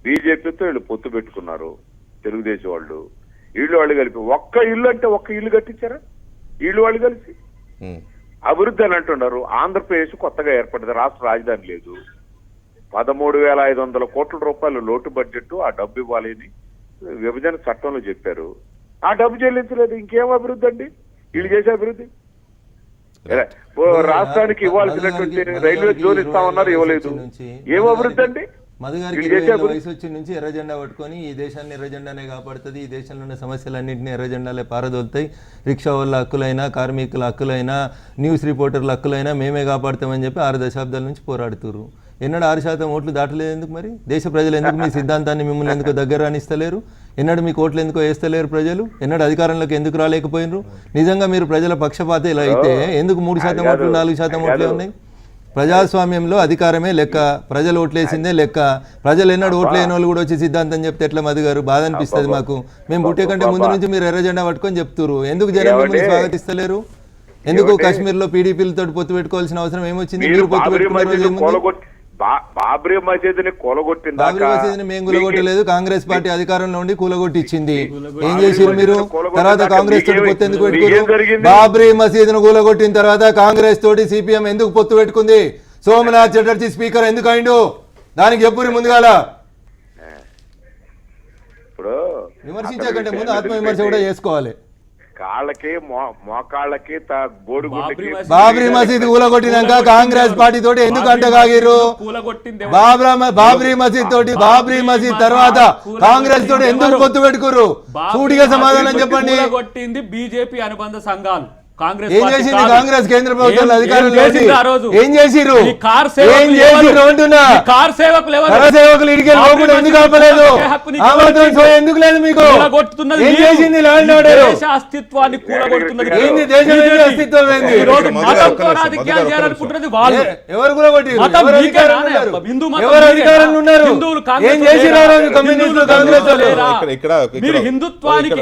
బీజేపీతో వీళ్ళు పొత్తు పెట్టుకున్నారు తెలుగుదేశం వాళ్ళు. వాళ్ళు కలిపి ఒక్క ఇల్లు కట్టించారా? వాళ్ళు కలిసి అభివృద్ధి అని అంటున్నారు. ఆంధ్రప్రదేశ్ కొత్తగా ఏర్పడింది, రాష్ట్ర రాజధాని లేదు, 13,500 కోట్ల రూపాయలు లోటు బడ్జెట్, ఆ డబ్బు ఇవ్వాలని విభజన చట్టంలో చెప్పారు. ఆ డబ్బు చెల్లించలేదు. ఇంకేం అభివృద్ధి అండి వీళ్ళు చేసే అభివృద్ధి? రాష్ట్రానికి ఇవ్వాల్సినటువంటి రైల్వే జోన్ ఇస్తామన్నారు, ఇవ్వలేదు. ఏం అభివృద్ధి అండి? మధు గారికి వయసు వచ్చి నుంచి ఎర్రజెండా పట్టుకొని ఈ దేశాన్ని ఎర్రజెండానే కాపాడుతుంది, ఈ దేశంలో ఉన్న సమస్యలన్నింటినీ ఎర్రజెండాలే పారదోలుతాయి, రిక్షా వాళ్ళ హక్కులైనా, కార్మికుల హక్కులైనా, న్యూస్ రిపోర్టర్ల హక్కులైనా మేమే కాపాడుతామని చెప్పి 6 దశాబ్దాల నుంచి పోరాడుతున్నారు. ఎన్నడూ 6% ఓట్లు దాటలేదు ఎందుకు? మరి దేశ ప్రజలు ఎందుకు మీ సిద్ధాంతాన్ని మిమ్మల్ని ఎందుకు దగ్గర రానిస్తలేరు? ఎన్నడూ మీకు ఓట్లు ఎందుకో వేస్తలేరు ప్రజలు? ఎన్నడూ అధికారంలోకి ఎందుకు రాలేకపోయినరు? నిజంగా మీరు ప్రజల పక్షపాతలు అయితే ఎందుకు 3% ఓట్లు 4% ఓట్లే ఉన్నాయి? ప్రజాస్వామ్యంలో అధికారమే లెక్క, ప్రజలు ఓట్లేసిందే లెక్క. ప్రజలు ఎన్నడూ ఓట్లేని వాళ్ళు కూడా వచ్చి సిద్ధాంతం చెప్తే ఎట్లా మధు గారు? బాధ అనిపిస్తుంది మాకు. మేము పుట్టే కంటే ముందు నుంచి మీరు ఎర్రజెండా పట్టుకొని చెప్తున్నారు. ఎందుకు జనం మిమ్మల్ని స్వాగతిస్తలేరు? ఎందుకు కాశ్మీర్లో పీడీపీలతో పొత్తు పెట్టుకోవాల్సిన అవసరం ఏమొచ్చింది? మీరు పొత్తు పెట్టుకున్నారు. బాబ్రీ మసీదుని మేము కూలగొట్టలేదు, కాంగ్రెస్ పార్టీ అధికారంలో ఉండి కూలగొట్టించింది. ఏం చేసిరు మీరు? తర్వాత కాంగ్రెస్ తోటి పొత్తు ఎందుకు పెట్టుకున్నారు? బాబ్రీ మసీదును కూలగొట్టిన తర్వాత కాంగ్రెస్ తోటి సిపిఎం ఎందుకు పొత్తు పెట్టుకుంది? సోమనాథ్ చటర్జీ స్పీకర్ ఎందుకు అయిండు? దానికి చెప్పురి ముందుగాల. ఇప్పుడు విమర్శించకంటే ముందు ఆత్మవిమర్శ కూడా చేసుకోవాలి. కాళ్ళకి మోకాళ్ళకి బాబ్రీ మసీద్ కూలగొట్టినాక కాంగ్రెస్ పార్టీ తోటి ఎందుకు అంటగాగిరు? బాబ్రీ మసీద్ తోటి, బాబ్రీ మసీద్ తర్వాత కాంగ్రెస్ తోటి ఎందుకు పొత్తు పెట్టుకురు? సూటిగా సమాధానం చెప్పండి. కొట్టింది బీజేపీ అనుబంధ సంఘాలు. ఏం చేసింది కాంగ్రెస్ కేంద్ర ప్రభుత్వం అధికారులు? ఏం చేసిరు? అంటున్నా సేవకులు ఇడికి ఎందుకు ఆపలేదు? ఎందుకు లేదు మీకు? ఏం చేసింది ల్యాండ్ ఆర్డర్? అస్తిత్వాన్ని కూలగొడుతున్నది. అస్తిత్వం ఏంది? ఎవరు కూలగొట్టిరు? ఎవరు అధికారంలో ఉన్నారు? ఏం చేసిరు ఆ రోజు కమ్యూనిస్టులు, కాంగ్రెస్ వాళ్ళు? మీరు హిందుత్వానికి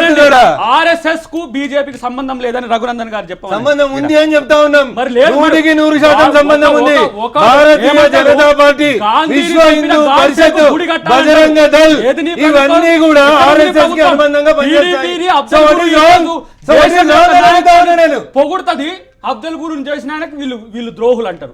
చెప్తున్నాడా? ఆర్ఎస్ఎస్ కు బీజేపీకి సంబంధం లేదని రఘునందన్ గారు చెప్పారు. సంబంధం ఉంది అని చెప్తా ఉన్నాం. మరి లేదు, 100% సంబంధం ఉంది. భారతీయ జనతా పార్టీ, విశ్వ హిందూ పరిషత్, బజరంగ దళ్ ఇవన్నీ కూడా ఆర్ఎస్ఎస్ కి అనుబంధంగా పనిచేస్తాయి. పొగుడుతుంది అబ్దుల్ గురుని చేసిన ఆయనకు వీళ్ళు ద్రోహులు అంటారు.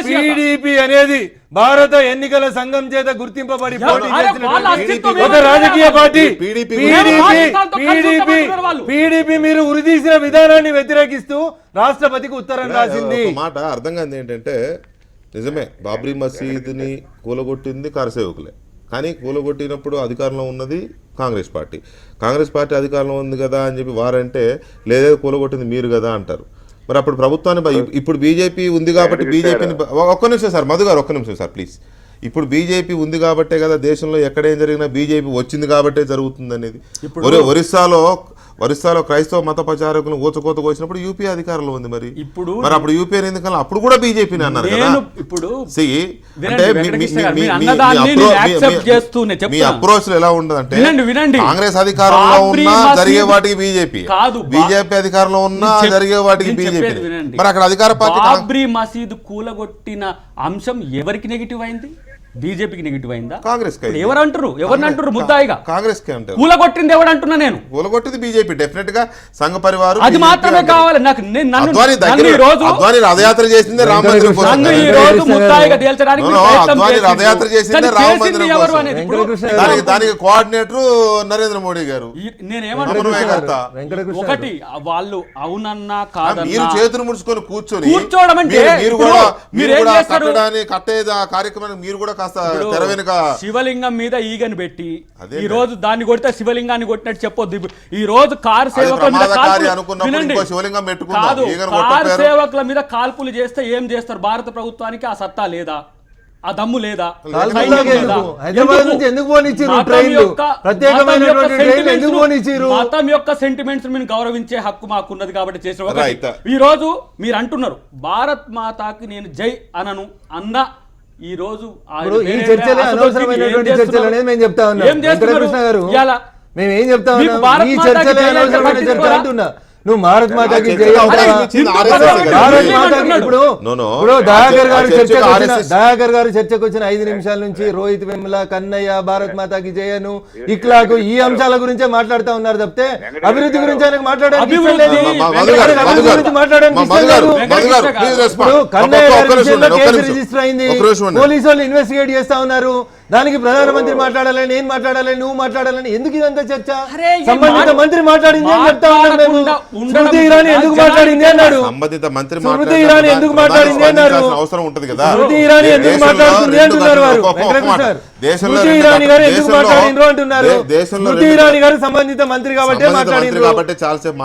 టీడీపీ అనేది భారత ఎన్నికల సంఘం చేత గుర్తింపబడి పోటీ చేసిన ఒక రాజకీయ పార్టీ. టీడీపీ మీరు ఉరితీసిన విధానాన్ని వ్యతిరేకిస్తూ రాష్ట్రపతికి ఉత్తరం రాసింది. మాట అర్థం కాదు ఏంటంటే, నిజమే బాబ్రీ మసీదుని కూలగొట్టింది కారసేవకులే, కానీ కూలగొట్టినప్పుడు అధికారంలో ఉన్నది కాంగ్రెస్ పార్టీ. కాంగ్రెస్ పార్టీ అధికారంలో ఉంది కదా అని చెప్పి వారంటే, లేదా కూలగొట్టింది మీరు కదా అంటారు. మరి అప్పుడు ప్రభుత్వాన్ని ఇప్పుడు బీజేపీ ఉంది కాబట్టి బీజేపీని ఒక్క నిమిషం సార్, మధు గారు ఒక్క నిమిషం సార్ ప్లీజ్. ఇప్పుడు బీజేపీ ఉంది కాబట్టే కదా దేశంలో ఎక్కడేం జరిగినా బీజేపీ వచ్చింది కాబట్టే జరుగుతుంది అనేది. ఒరిస్సాలో క్రైస్తవ మత ప్రచారకులను ఊచకోత కోసినప్పుడు యూపీ అధికారంలో ఉంది. మరి అప్పుడు యూపీ ఎందుకన్నా అప్పుడు కూడా బీజేపీని అన్నారు కదా. ఇప్పుడు అంటే మీ అప్రోచ్ ఎలా ఉండదంటే, కాంగ్రెస్ అధికారంలో ఉన్నా జరిగే వాటికి బీజేపీ, బీజేపీ అధికారంలో ఉన్నా జరిగే వాటికి బీజేపీ. మరి అక్కడ అధికార పార్టీ బాబ్రీ మసీదు కూలగొట్టిన అంశం ఎవరికి నెగిటివ్ అయింది? బీజేపీకి నెగిటివ్ అయిందా? కాంగ్రెస్. ఎవరిని అంటారు ముద్దాయిగా? కాంగ్రెస్ కి అంటారు. కూలగొట్టింది ఎవడంటున్నా నేను? కూలగొట్టింది బీజేపీ డెఫినెట్ గా. సంఘ పరివారం అది మాత్రమే కావాలి నాకు. అద్వానీ రథయాత్ర చేసిందే రామ మందిరం కోసం. రథయాత్ర చేసిందే రామ మందిరం కోసం. దానికి కోఆర్డినేటర్ నరేంద్ర మోడీ గారు. నేనేమంటున్నా, ఒకటి వాళ్ళు అవునన్నా కాదన్నా మీరు చేతులు ముడుచుకొని కూర్చోవడం అంటే కట్టేది ఆ కార్యక్రమానికి మీరు కూడా శివలింగం మీద ఈగని పెట్టి ఈ రోజు దాన్ని కొడితే శివలింగాన్ని కొట్టినట్టు చెప్పొద్దు. ఈ రోజు కారు సేవకుల మీద కాల్పులు చేస్తే ఏం చేస్తారు? భారత ప్రభుత్వానికి ఆ సత్తా లేదా? ఆ దమ్ము లేదా? మతం యొక్క సెంటిమెంట్స్ మీరు గౌరవించే హక్కు మాకున్నది కాబట్టి చేసిన. ఈ రోజు మీరు అంటున్నారు భారత్ మాతాకి నేను జై అనను అన్న. ఈ రోజు ఈ చర్చలే అనవసరమైనటువంటి చర్చలు అనేది మేము చెప్తా ఉన్నాం. వెంకటకృష్ణ గారు, మేము ఏం చెప్తా ఉన్నాం? ఈ చర్చలే అనవసరమైన చర్చ అంటున్నా. నువ్వు భారత్ మాతాకి జై ఇప్పుడు దయాకర్ గారు చర్చకు వచ్చిన 5 నిమిషాల నుంచి రోహిత్ వెముల, కన్నయ్య, భారత్ మాతాకి జయను, ఇక్లాకు ఈ అంశాల గురించే మాట్లాడుతా ఉన్నారు తప్పితే అభివృద్ధి గురించి ఆయనకు మాట్లాడడానికి కన్నయ్య గారి విషయంలో కేసు రిజిస్టర్ అయింది. పోలీసు వాళ్ళు ఇన్వెస్టిగేట్ చేస్తా ఉన్నారు. దానికి ప్రధానమంత్రి మాట్లాడాలని, నేను మాట్లాడాలని, నువ్వు మాట్లాడాలని ఎందుకు ఇదంతా చర్చ? సంబంధిత మంత్రి మాట్లాడింది అని చెప్తా ఉన్నాం మేము. స్మృతి ఇరానీ ఎందుకు మాట్లాడింది అన్నారు? సంబంధిత మంత్రి స్మృతి ఇరానీ ఎందుకు మాట్లాడింది అన్నారు? అవసరం ఉంటది కదా. స్మృతి ఇరానీ ఎందుకు మాట్లాడుతుంది అంటున్నారు వారు. వెంకటకృష్ణ స్మృతి ఇరానీ గారు ఎందుకు మాట్లాడిండ్రు అంటున్నారు. స్మృతి ఇరానీ గారు సంబంధిత మంత్రి కాబట్టి చాలాసేపు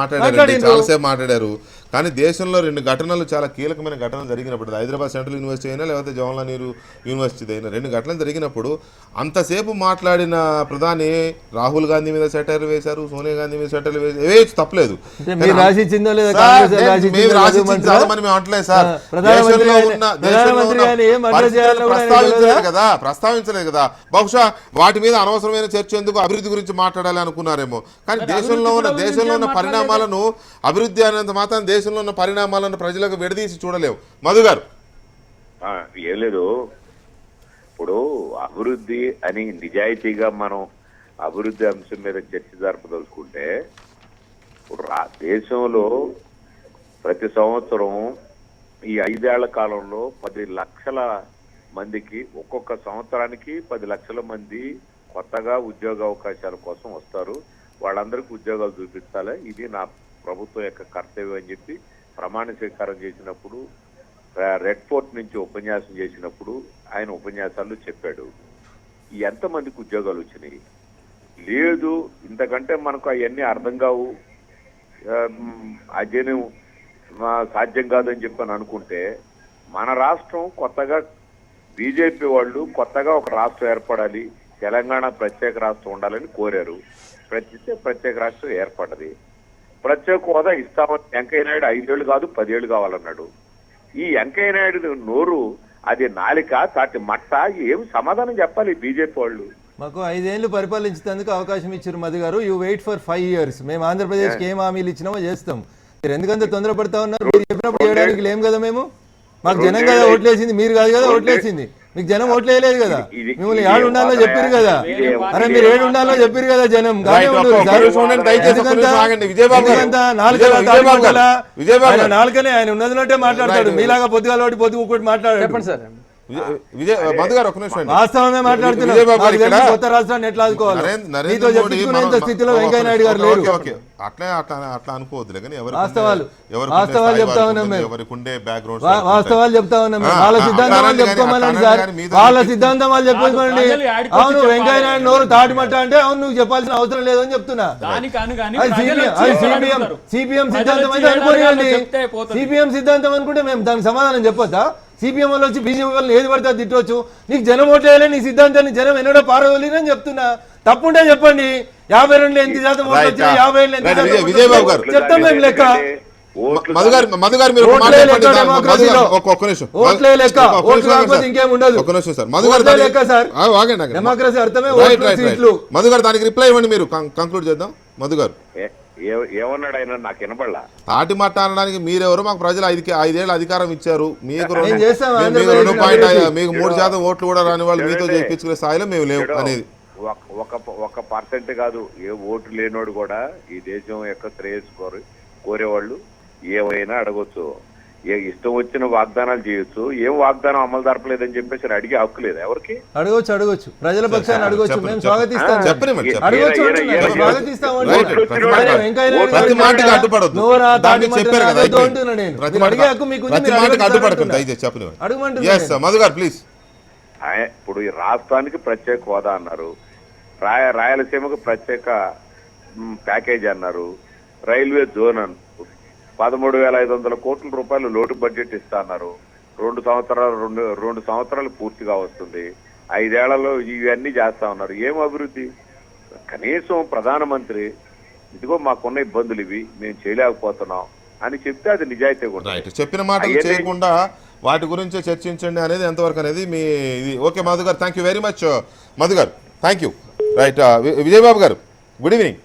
మాట్లాడారు. కానీ దేశంలో 2 ఘటనలు చాలా కీలకమైన ఘటనలు జరిగినప్పుడు, హైదరాబాద్ సెంట్రల్ యూనివర్సిటీ అయినా లేకపోతే జవహర్లాల్ నెహ్రూ యూనివర్సిటీ అయినా 2 ఘటనలు జరిగినప్పుడు అంతసేపు మాట్లాడిన ప్రధాని రాహుల్ గాంధీ మీద సెటైర్లు వేశారు, సోనియా గాంధీ మీద సెటైర్లు వేసి తప్పలేదు. మేము అంటలేదు సార్. ప్రస్తావించలేదు కదా. బహుశా వాటి మీద అనవసరమైన చర్చ ఎందుకు, అభివృద్ధి గురించి మాట్లాడాలి అనుకున్నారేమో. కానీ దేశంలో ఉన్న పరిణామాలను, అభివృద్ధి అనేంత మాత్రం దేశంలో ఉన్న పరిణామాలను ప్రజలకు విడదీసి చూడలేవు. మధు గారు, ఏం లేదు, ఇప్పుడు అభివృద్ధి అని నిజాయితీగా మనం అభివృద్ధి అంశం మీద చర్చ జరపదలుచుకుంటే, ఇప్పుడు దేశంలో ప్రతి సంవత్సరం ఈ 5 ఏళ్ల కాలంలో 10 లక్షల మందికి, ఒక్కొక్క సంవత్సరానికి 10 లక్షల మంది కొత్తగా ఉద్యోగ అవకాశాల కోసం వస్తారు. వాళ్ళందరికీ ఉద్యోగాలు చూపించాలి, ఇది నా ప్రభుత్వం యొక్క కర్తవ్యం అని చెప్పి ప్రమాణ స్వీకారం చేసినప్పుడు, రెడ్ ఫోర్ట్ నుంచి ఉపన్యాసం చేసినప్పుడు ఆయన ఉపన్యాసాల్లో చెప్పాడు. ఎంతమందికి ఉద్యోగాలు వచ్చినాయి? లేదు, ఇంతకంటే మనకు అవన్నీ అర్థం కావు, అధ్యయనం సాధ్యం కాదని చెప్పని అనుకుంటే, మన రాష్ట్రం కొత్తగా బీజేపీ వాళ్ళు కొత్తగా ఒక రాష్ట్రం ఏర్పడాలి, తెలంగాణ ప్రత్యేక రాష్ట్రం ఉండాలని కోరారు. ప్రత్యేక రాష్ట్రం ఏర్పడ్డది. ప్రత్యేక హోదా ఇస్తామని వెంకయ్య నాయుడు 5 ఏళ్ళు కాదు 10 ఏళ్ళు కావాలన్నాడు. ఈ వెంకయ్య నాయుడు నోరు అది నాలిక తాటి మట్ట ఏం సమాధానం చెప్పాలి బీజేపీ వాళ్ళు? మాకు 5 ఏళ్ళు పరిపాలించేందుకు అవకాశం ఇచ్చారు మధు గారు. You wait for 5 years. మేము ఆంధ్రప్రదేశ్కి ఏం హామీలు ఇచ్చినామో చేస్తాం. మీరు ఎందుకంత తొందరపడతా ఉన్నారు? మీరు చెప్పినప్పుడు చేయడానికి లేం కదా మేము. మాకు జనం కదా ఓట్లేసింది, మీరు కాదు కదా ఓట్లేసింది. మీకు జనం ఓట్లేయలేదు కదా. మిమ్మల్ని ఏడు ఉండాలో చెప్పారు కదా. అరే మీరు 7 ఉండాలో చెప్పారు కదా జనం. నాలుకనే ఆయన ఉన్నదినట్టే మాట్లాడతాడు. మీలాగా పొద్దుగాల ఒకటి పొద్దు మాట్లాడాడు. చెప్పండి సార్. మధు గారు ఒక నిమిషం. వాస్తవమే మాట్లాడుతున్నారు. కొత్త రాష్ట్రాన్ని ఎట్లా ఆదుకోవాలి మీతో చెప్పించుకునేంత స్థితిలో వెంకయ్య నాయుడు గారు లేరు. అట్లా అనుకోవద్దులే కానీ వాస్తవాలు చెప్తా ఉన్నాం మేము. వాస్తవాలు చెప్తా ఉన్నాం మేము. వాళ్ళ సిద్ధాంతం చెప్పుకోమనండి సార్. వాళ్ళ సిద్ధాంతం వాళ్ళు చెప్పుకోమనండి. అవును వెంకయ్య నాయుడు నోరు తాటిమట్ట అంటే అవును నువ్వు చెప్పాల్సిన అవసరం లేదని చెప్తున్నా. సిపిఎం సిద్ధాంతం అయితే అనుకోనియండి. సిపిఎం సిద్ధాంతం అనుకుంటే మేము దానికి సమాధానం చెప్పొద్దా? సిపిఎం వాళ్ళు వచ్చి బీజేపీ వాళ్ళని ఏది పడితే అది తిట్టవచ్చు. నీకు జనం ఓట్లేయాలి, నీ సిద్ధాంతాన్ని జనం ఎన్నడో పారవలేదని చెప్తున్నా. తప్పుంటే చెప్పండి. 52 ఎంత శాతం ఓట్లు వచ్చినాయి, 57 ఎంత చెప్తాం మేము లెక్క. ఇంకేం ఉండదు. డెమోక్రసీ అర్థమే సీట్లు. మధు గారు దానికి రిప్లై ఇవ్వండి, మీరు కంక్లూడ్ చేద్దాం. మధు గారు ఏమన్నాడు ఆయన? నాకు వినపడలా. తాటి మాట అనడానికి మీరెవరు? మాకు ప్రజలు 5 ఏళ్ళు అధికారం ఇచ్చారు. మీకు 2.5 మీకు 3% ఓట్లు కూడా రాని వాళ్ళు మీతో చేయించుకునే స్థాయిలో మేము లేవు అనేది. ఒక పర్సెంట్ కాదు, ఏ ఓటు లేనోడు కూడా ఈ దేశం యొక్క శ్రేయస్సు కోరేవాళ్ళు ఏమైనా అడగొచ్చు. ఇష్టం వచ్చిన వాగ్దానాలు చేయొచ్చు. ఏం వాగ్దానం అమలు జరపలేదని చెప్పేసి అడిగే హక్కు లేదు ఎవరికి. అడగొచ్చు ప్రజల పక్షాన్ని అడగొచ్చు. మేము స్వాగతిస్తాం. ఇప్పుడు ఈ రాష్ట్రానికి ప్రత్యేక హోదా అన్నారు, రాయలసీమకు ప్రత్యేక ప్యాకేజ్ అన్నారు, రైల్వే జోన్ అన్నారు, 13,500 కోట్ల రూపాయలు లోటు బడ్జెట్ ఇస్తా అన్నారు. 2 సంవత్సరాలు పూర్తిగా వస్తుంది. 5 ఏళ్లలో ఇవన్నీ చేస్తా ఉన్నారు. ఏం అభివృద్ధి? కనీసం ప్రధానమంత్రి ఇదిగో మాకున్న ఇబ్బందులు ఇవి, మేము చేయలేకపోతున్నాం అని చెప్తే అది నిజాయితీ కూడా. చెప్పిన మాటలు చేయకుండా వాటి గురించి చర్చించండి అనేది ఎంతవరకు అనేది మీ ఇది. ఓకే మధు గారు, thank you very much. Madhu గారు థ్యాంక్ యూ. రైట్, విజయబాబు గారు గుడ్ ఈవినింగ్.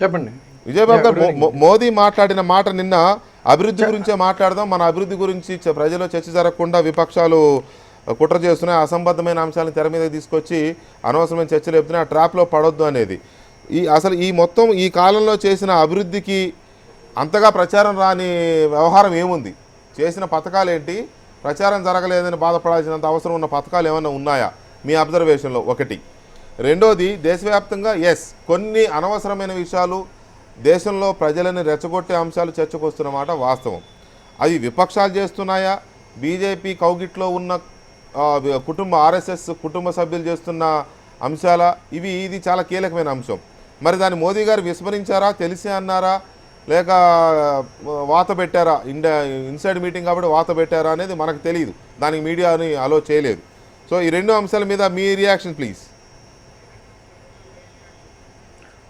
చెప్పండి విజయబాబు గారు, మోదీ మాట్లాడిన మాట నిన్న అభివృద్ధి గురించే మాట్లాడదాం, మన అభివృద్ధి గురించి ప్రజల్లో చర్చ జరగకుండా విపక్షాలు కుట్ర చేస్తున్నాయి, అసంబద్ధమైన అంశాలను తెర మీద తీసుకొచ్చి అనవసరమైన చర్చలు చెప్తున్నాయి, ఆ ట్రాప్లో పడొద్దు అనేది. అసలు మొత్తం ఈ కాలంలో చేసిన అభివృద్ధికి అంతగా ప్రచారం రాని వ్యవహారం ఏముంది? చేసిన పథకాలు ఏంటి? ప్రచారం జరగలేదని బాధపడాల్సినంత అవసరం ఉన్న పథకాలు ఏమైనా ఉన్నాయా మీ అబ్జర్వేషన్లో? ఒకటి. రెండోది, దేశవ్యాప్తంగా కొన్ని అనవసరమైన విషయాలు దేశంలో ప్రజలని రెచ్చగొట్టే అంశాలు చర్చకు వస్తున్నమాట వాస్తవం. అవి విపక్షాలు చేస్తున్నాయా, బీజేపీ కౌగిట్లో ఉన్న ఆర్ఎస్ఎస్ కుటుంబ సభ్యులు చేస్తున్న అంశాల? ఇది చాలా కీలకమైన అంశం. మరి దాన్ని మోదీ గారు విస్మరించారా, తెలిసే అన్నారా, లేక వాత పెట్టారా? ఇన్సైడ్ మీటింగ్ కాబట్టి వాత పెట్టారా అనేది మనకు తెలియదు, దానికి మీడియాని అలో చేయలేదు. సో ఈ 2 అంశాల మీద మీ రియాక్షన్ ప్లీజ్.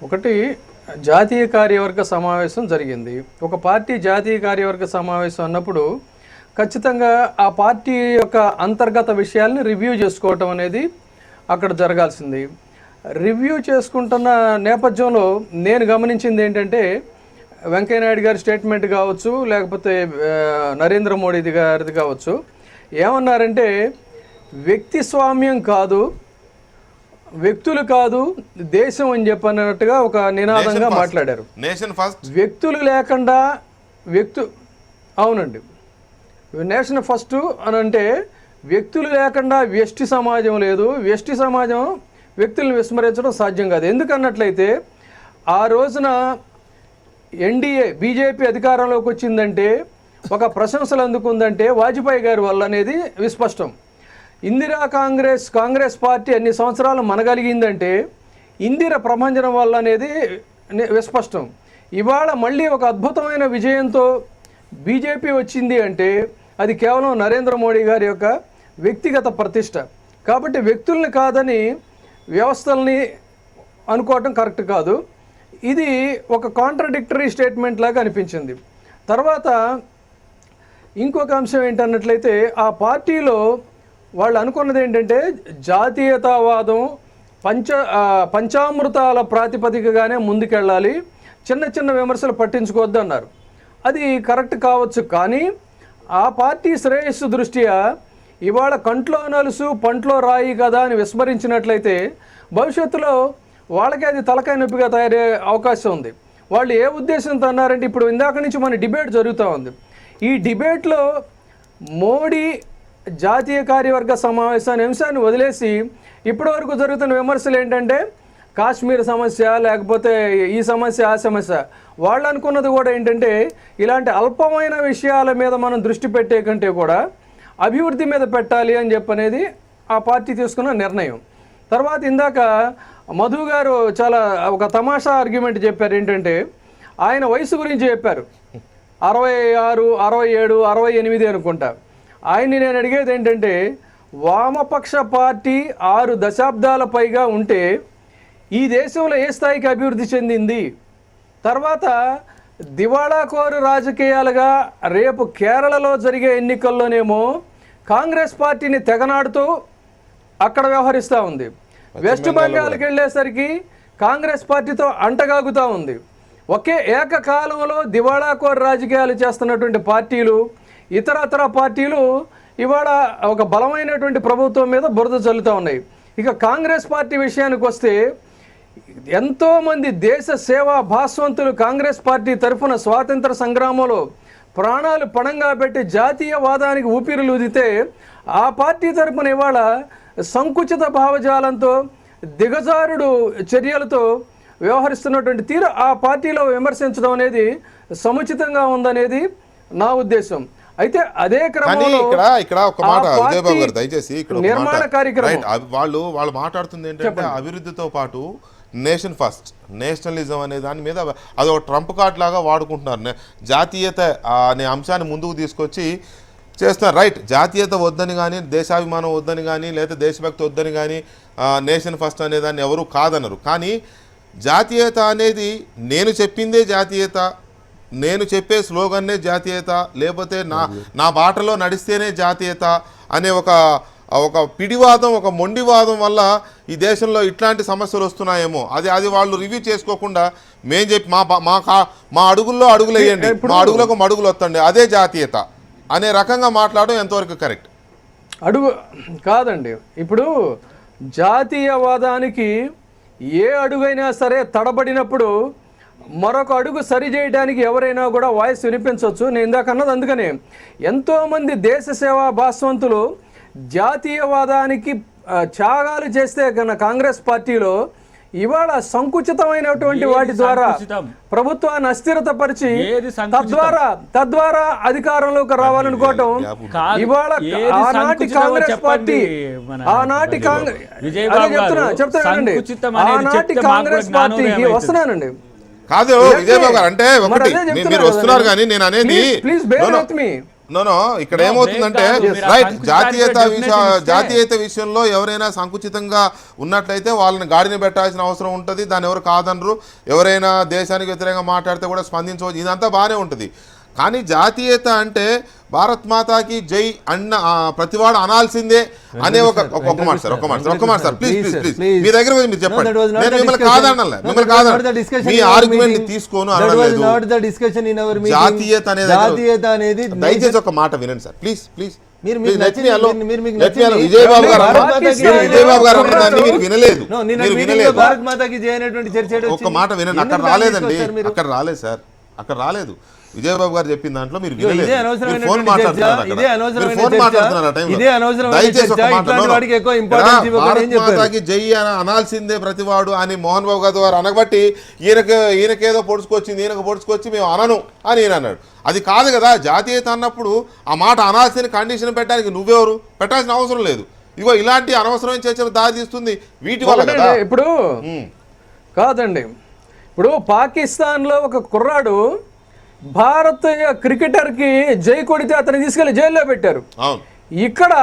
ఒకటి, జాతీయ కార్యవర్గ సమావేశం జరిగింది. ఒక పార్టీ జాతీయ కార్యవర్గ సమావేశం అన్నప్పుడు ఖచ్చితంగా ఆ పార్టీ యొక్క అంతర్గత విషయాల్ని రివ్యూ చేసుకోవటం అనేది అక్కడ జరగాల్సింది. రివ్యూ చేసుకుంటున్న నేపథ్యంలో నేను గమనించింది ఏంటంటే, వెంకయ్యనాయుడు గారి స్టేట్మెంట్ కావచ్చు, లేకపోతే నరేంద్ర మోడీ గారిది కావచ్చు, ఏమన్నారంటే వ్యక్తి స్వామ్యం కాదు, వ్యక్తులు కాదు, దేశం అని చెప్పినట్టుగా ఒక నినాదంగా మాట్లాడారు. వ్యక్తులు లేకుండా అవునండి, నేషన్ ఫస్ట్ అని అంటే వ్యక్తులు లేకుండా వ్యష్టి సమాజం లేదు, వ్యష్టి సమాజం వ్యక్తులను విస్మరించడం సాధ్యం కాదు. ఎందుకన్నట్లయితే ఆ రోజున ఎన్డీఏ బీజేపీ అధికారంలోకి వచ్చిందంటే, ఒక ప్రశంసలు అందుకుందంటే వాజ్పేయి గారి వల్ల అనేది విస్పష్టం. ఇందిరా కాంగ్రెస్ పార్టీ అన్ని సంవత్సరాలు మనగలిగిందంటే ఇందిర ప్రభంజనం వల్ల అనేది విస్పష్టం. ఇవాళ మళ్ళీ ఒక అద్భుతమైన విజయంతో బీజేపీ వచ్చింది అంటే అది కేవలం నరేంద్ర మోడీ గారి యొక్క వ్యక్తిగత ప్రతిష్ట. కాబట్టి వ్యక్తుల్ని కాదని వ్యవస్థల్ని అనుకోవటం కరెక్ట్ కాదు. ఇది ఒక కాంట్రడిక్టరీ స్టేట్మెంట్ లాగా అనిపించింది. తర్వాత ఇంకొక అంశం ఏంటన్నట్లయితే ఆ పార్టీలో వాళ్ళు అనుకున్నది ఏంటంటే జాతీయతావాదం పంచామృతాల ప్రాతిపదికగానే ముందుకెళ్ళాలి, చిన్న చిన్న విమర్శలు పట్టించుకోవద్దు అన్నారు. అది కరెక్ట్ కావచ్చు, కానీ ఆ పార్టీ శ్రేయస్సు దృష్ట్యా ఇవాళ కంట్లో నలుసు పంట్లో రాయి కదా అని విస్మరించినట్లయితే భవిష్యత్తులో వాళ్ళకి అది తలకాయ నొప్పిగా తయారయ్యే అవకాశం ఉంది. వాళ్ళు ఏ ఉద్దేశంతో అన్నారంటే, ఇప్పుడు ఇందాక నుంచి మన డిబేట్ జరుగుతూ ఉంది. ఈ డిబేట్లో మోడీ జాతీయ కార్యవర్గ సమావేశాన్ని అంశాన్ని వదిలేసి ఇప్పటివరకు జరుగుతున్న విమర్శలు ఏంటంటే కాశ్మీర్ సమస్య, లేకపోతే ఈ సమస్య ఆ సమస్య. వాళ్ళు అనుకున్నది కూడా ఏంటంటే ఇలాంటి అల్పమైన విషయాల మీద మనం దృష్టి పెట్టే కంటే కూడా అభివృద్ధి మీద పెట్టాలి అని చెప్పనేది ఆ పార్టీ తీసుకున్న నిర్ణయం. తర్వాత ఇందాక మధు గారు చాలా ఒక తమాషా ఆర్గ్యుమెంట్ చెప్పారు. ఏంటంటే ఆయన వయసు గురించి చెప్పారు, 66, 67, 68 అనుకుంటా. ఆయన్ని నేను అడిగేది ఏంటంటే, వామపక్ష పార్టీ 6 దశాబ్దాల పైగా ఉంటే ఈ దేశంలో ఏ స్థాయికి అభివృద్ధి చెందింది? తర్వాత దివాళాకోరు రాజకీయాలుగా రేపు కేరళలో జరిగే ఎన్నికల్లోనేమో కాంగ్రెస్ పార్టీని తెగనాడుతూ అక్కడ వ్యవహరిస్తూ ఉంది. వెస్ట్ బెంగాల్కి వెళ్ళేసరికి కాంగ్రెస్ పార్టీతో అంటగాగుతూ ఉంది. ఒకే ఏకకాలంలో దివాళాకోరు రాజకీయాలు చేస్తున్నటువంటి పార్టీలు, ఇతరతర పార్టీలు ఇవాళ ఒక బలమైనటువంటి ప్రభుత్వం మీద బురద చల్లుతూ ఉన్నాయి. ఇక కాంగ్రెస్ పార్టీ విషయానికి వస్తే ఎంతోమంది దేశ సేవా భాస్వంతులు కాంగ్రెస్ పార్టీ తరఫున స్వాతంత్ర సంగ్రామంలో ప్రాణాలు పణంగా పెట్టి జాతీయవాదానికి ఊపిరులు ఊదితే ఆ పార్టీ తరఫున ఇవాళ సంకుచిత భావజాలంతో దిగజారుడు చర్యలతో వ్యవహరిస్తున్నటువంటి తీరు ఆ పార్టీలో విమర్శించడం అనేది సముచితంగా ఉందనేది నా ఉద్దేశం. అయితే అదే క్రమంలో ఇక్కడ ఒక మాట విజయబాబు గారు దయచేసి ఇక్కడ నిర్మాణ కార్యక్రమం వాళ్ళు మాట్లాడుతుంది ఏంటంటే అభివృద్ధితో పాటు నేషన్ ఫస్ట్, నేషనలిజం అనే దాని మీద అది ఒక ట్రంప్ కార్డ్ లాగా వాడుకుంటున్నారు. జాతీయత అనే అంశాన్ని ముందుకు తీసుకొచ్చి చేస్తున్నారు. రైట్, జాతీయత వద్దని కానీ, దేశాభిమానం వద్దని కానీ, లేదా దేశభక్తి వద్దని కానీ, నేషన్ ఫస్ట్ అనే దాన్ని ఎవరు కాదన్నారు. కానీ జాతీయత అనేది నేను చెప్పిందే జాతీయత, నేను చెప్పే స్లోగన్నే జాతీయత, లేకపోతే నా బాటలో నడిస్తేనే జాతీయత అనే ఒక పిడివాదం, ఒక మొండివాదం వల్ల ఈ దేశంలో ఇట్లాంటి సమస్యలు వస్తున్నాయేమో. అది వాళ్ళు రివ్యూ చేసుకోకుండా మేము చెప్పి మా అడుగుల్లో అడుగులు వేయండి, మా అడుగులకు మడుగులు వస్తండి, అదే జాతీయత అనే రకంగా మాట్లాడడం ఎంతవరకు కరెక్ట్? అడుగు కాదండి. ఇప్పుడు జాతీయవాదానికి ఏ అడుగైనా సరే తడబడినప్పుడు మరొక అడుగు సరి చేయడానికి ఎవరైనా కూడా వాయిస్ వినిపించవచ్చు. నేను ఇందాక అన్నది అందుకనే ఎంతోమంది దేశ సేవా భాస్వంతులు జాతీయవాదానికి త్యాగాలు చేస్తే కన్నా కాంగ్రెస్ పార్టీలో ఇవాళ సంకుచితమైనటువంటి వాటి ద్వారా ప్రభుత్వాన్ని అస్థిరతపరిచి తద్వారా అధికారంలోకి రావాలనుకోవటం ఇవాళ ఆనాటి కాంగ్రెస్ పార్టీ ఆనాటి చెప్తానండి ఆనాటి కాంగ్రెస్ పార్టీకి వస్తున్నానండి. కాదు విజయబాబు గారు, అంటే ఒకటి మీరు వస్తున్నారు కానీ నేను అనేది ఇక్కడ ఏమవుతుందంటే రైట్, జాతీయత విషయంలో ఎవరైనా సంకుచితంగా ఉన్నట్లయితే వాళ్ళని గాడిని పెట్టాల్సిన అవసరం ఉంటుంది. దాన్ని ఎవరు కాదనరు. ఎవరైనా దేశానికి వ్యతిరేకంగా మాట్లాడితే కూడా స్పందించవచ్చు, ఇదంతా బాగానే ఉంటుంది. కానీ జాతీయత అంటే భారత్ మాతాకి జై అన్న ప్రతివాడు అనాల్సిందే అనే ఒక మాట సార్ ప్లీజ్ మీ దగ్గర మీరు చెప్పండి. నేను మిమ్మల్ని కాదనలే, మీ ఆర్గ్యుమెంట్ తీసుకోను అనలేదు. జాతీయత అనేది దయచేసి ఒక మాట వినండి సార్ ప్లీజ్. విజయబాబు గారు అన్నదాన్ని మీరు వినలేదు. ఒక మాట వినండి. అక్కడ రాలేదు సార్, అక్కడ రాలేదు. విజయబాబు గారు చెప్పిన దాంట్లో మీరు ఫోన్ మాట్లాడుతున్నారు. జై అని అనాల్సిందే ప్రతివాడు అని మోహన్ బాబు గారు వారు అనబట్టి ఈయనకేదో పొడుచుకొచ్చి మేము అనను అని ఈయన అన్నాడు. అది కాదు కదా జాతీయత అన్నప్పుడు. ఆ మాట అనాల్సిన కండిషన్ పెట్టడానికి నువ్వెవరు? పెట్టాల్సిన అవసరం లేదు. ఇగో ఇలాంటి అనవసరమైన చర్చలు దారి తీస్తుంది వీటి వల్ల కదా. ఇప్పుడు కాదండి, ఇప్పుడు పాకిస్తాన్లో ఒక కుర్రాడు భారతీయ క్రికెటర్కి జై కొడితే అతన్ని తీసుకెళ్లి జైల్లో పెట్టారు. ఇక్కడ